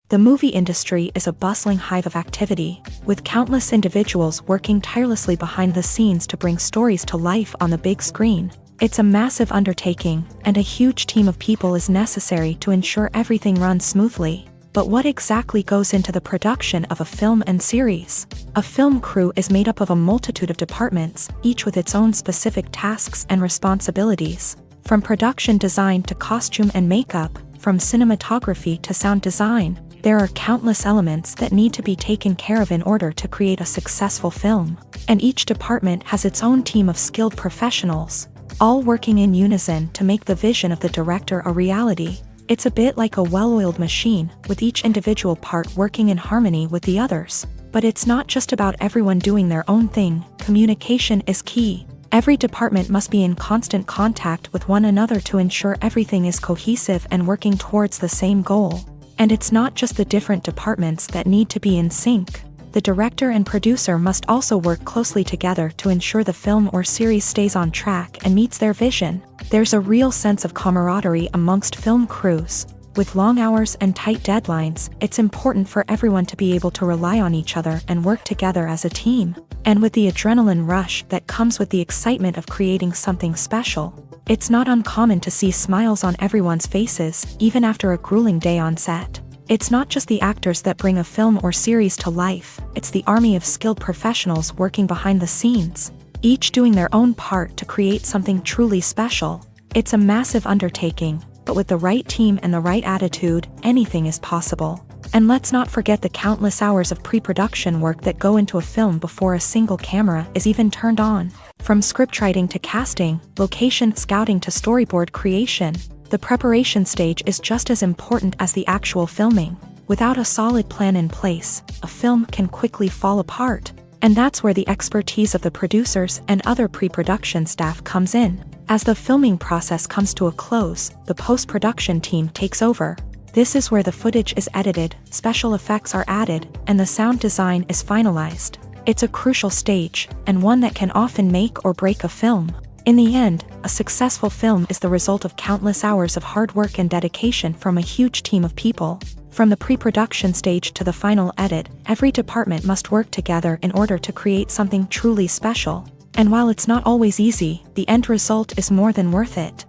The movie industry is a bustling hive of activity, with countless individuals working tirelessly behind the scenes to bring stories to life on the big screen. It's a massive undertaking, and a huge team of people is necessary to ensure everything runs smoothly. But what exactly goes into the production of a film and series? A film crew is made up of a multitude of departments, each with its own specific tasks and responsibilities. From production design to costume and makeup, from cinematography to sound design, there are countless elements that need to be taken care of in order to create a successful film. And each department has its own team of skilled professionals, all working in unison to make the vision of the director a reality. It's a bit like a well-oiled machine, with each individual part working in harmony with the others. But it's not just about everyone doing their own thing. Communication is key. Every department must be in constant contact with one another to ensure everything is cohesive and working towards the same goal. And it's not just the different departments that need to be in sync. The director and producer must also work closely together to ensure the film or series stays on track and meets their vision. There's a real sense of camaraderie amongst film crews. With long hours and tight deadlines, it's important for everyone to be able to rely on each other and work together as a team. And with the adrenaline rush that comes with the excitement of creating something special, it's not uncommon to see smiles on everyone's faces, even after a grueling day on set. It's not just the actors that bring a film or series to life, it's the army of skilled professionals working behind the scenes, each doing their own part to create something truly special. It's a massive undertaking, but with the right team and the right attitude, anything is possible. And let's not forget the countless hours of pre-production work that go into a film before a single camera is even turned on. From scriptwriting to casting, location scouting to storyboard creation, the preparation stage is just as important as the actual filming. Without a solid plan in place, a film can quickly fall apart. And that's where the expertise of the producers and other pre-production staff comes in. As the filming process comes to a close, the post-production team takes over. This is where the footage is edited, special effects are added, and the sound design is finalized. It's a crucial stage, and one that can often make or break a film. In the end, a successful film is the result of countless hours of hard work and dedication from a huge team of people. From the pre-production stage to the final edit, every department must work together in order to create something truly special. And while it's not always easy, the end result is more than worth it.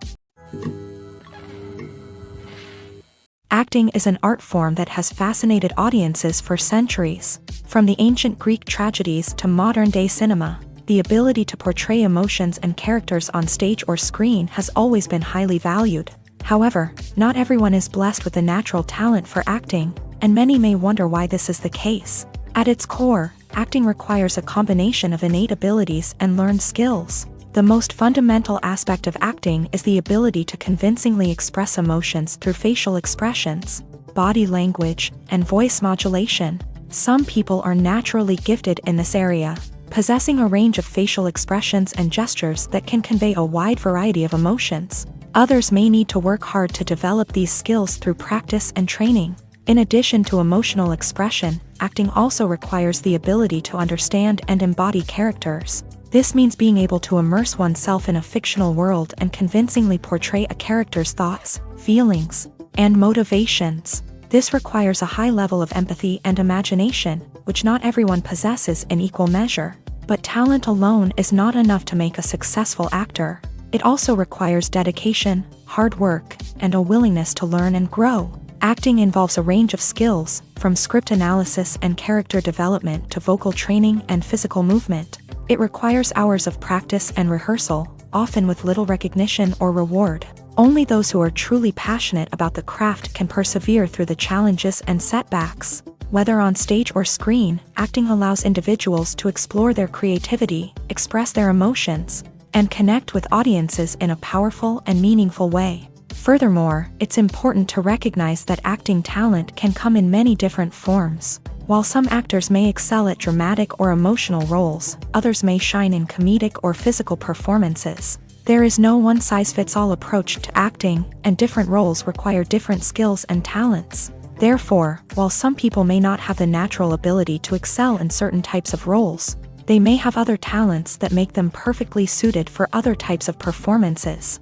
Acting is an art form that has fascinated audiences for centuries. From the ancient Greek tragedies to modern-day cinema, the ability to portray emotions and characters on stage or screen has always been highly valued. However, not everyone is blessed with a natural talent for acting, and many may wonder why this is the case. At its core, acting requires a combination of innate abilities and learned skills. The most fundamental aspect of acting is the ability to convincingly express emotions through facial expressions, body language, and voice modulation. Some people are naturally gifted in this area, possessing a range of facial expressions and gestures that can convey a wide variety of emotions. Others may need to work hard to develop these skills through practice and training. In addition to emotional expression, acting also requires the ability to understand and embody characters. This means being able to immerse oneself in a fictional world and convincingly portray a character's thoughts, feelings, and motivations. This requires a high level of empathy and imagination, which not everyone possesses in equal measure. But talent alone is not enough to make a successful actor. It also requires dedication, hard work, and a willingness to learn and grow. Acting involves a range of skills, from script analysis and character development to vocal training and physical movement. It requires hours of practice and rehearsal, often with little recognition or reward. Only those who are truly passionate about the craft can persevere through the challenges and setbacks. Whether on stage or screen, acting allows individuals to explore their creativity, express their emotions, and connect with audiences in a powerful and meaningful way. Furthermore, it's important to recognize that acting talent can come in many different forms. While some actors may excel at dramatic or emotional roles, others may shine in comedic or physical performances. There is no one-size-fits-all approach to acting, and different roles require different skills and talents. Therefore, while some people may not have the natural ability to excel in certain types of roles, they may have other talents that make them perfectly suited for other types of performances.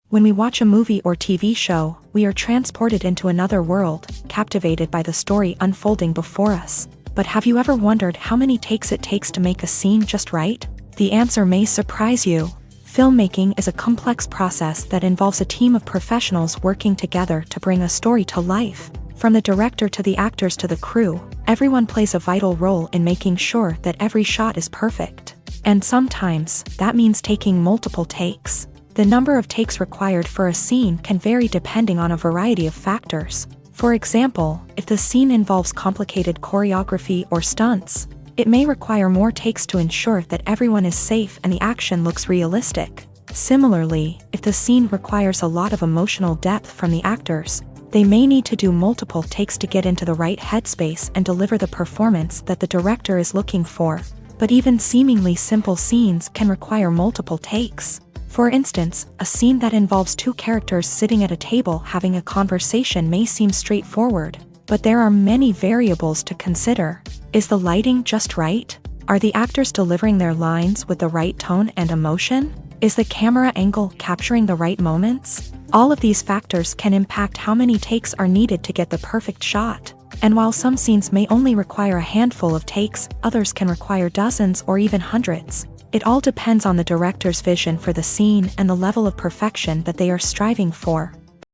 When we watch a movie or TV show, we are transported into another world, captivated by the story unfolding before us. But have you ever wondered how many takes it takes to make a scene just right? The answer may surprise you. Filmmaking is a complex process that involves a team of professionals working together to bring a story to life. From the director to the actors to the crew, everyone plays a vital role in making sure that every shot is perfect. And sometimes, that means taking multiple takes. The number of takes required for a scene can vary depending on a variety of factors. For example, if the scene involves complicated choreography or stunts, it may require more takes to ensure that everyone is safe and the action looks realistic. Similarly, if the scene requires a lot of emotional depth from the actors, they may need to do multiple takes to get into the right headspace and deliver the performance that the director is looking for. But even seemingly simple scenes can require multiple takes. For instance, a scene that involves two characters sitting at a table having a conversation may seem straightforward, but there are many variables to consider. Is the lighting just right? Are the actors delivering their lines with the right tone and emotion? Is the camera angle capturing the right moments? All of these factors can impact how many takes are needed to get the perfect shot. And while some scenes may only require a handful of takes, others can require dozens or even hundreds. It all depends on the director's vision for the scene and the level of perfection that they are striving for.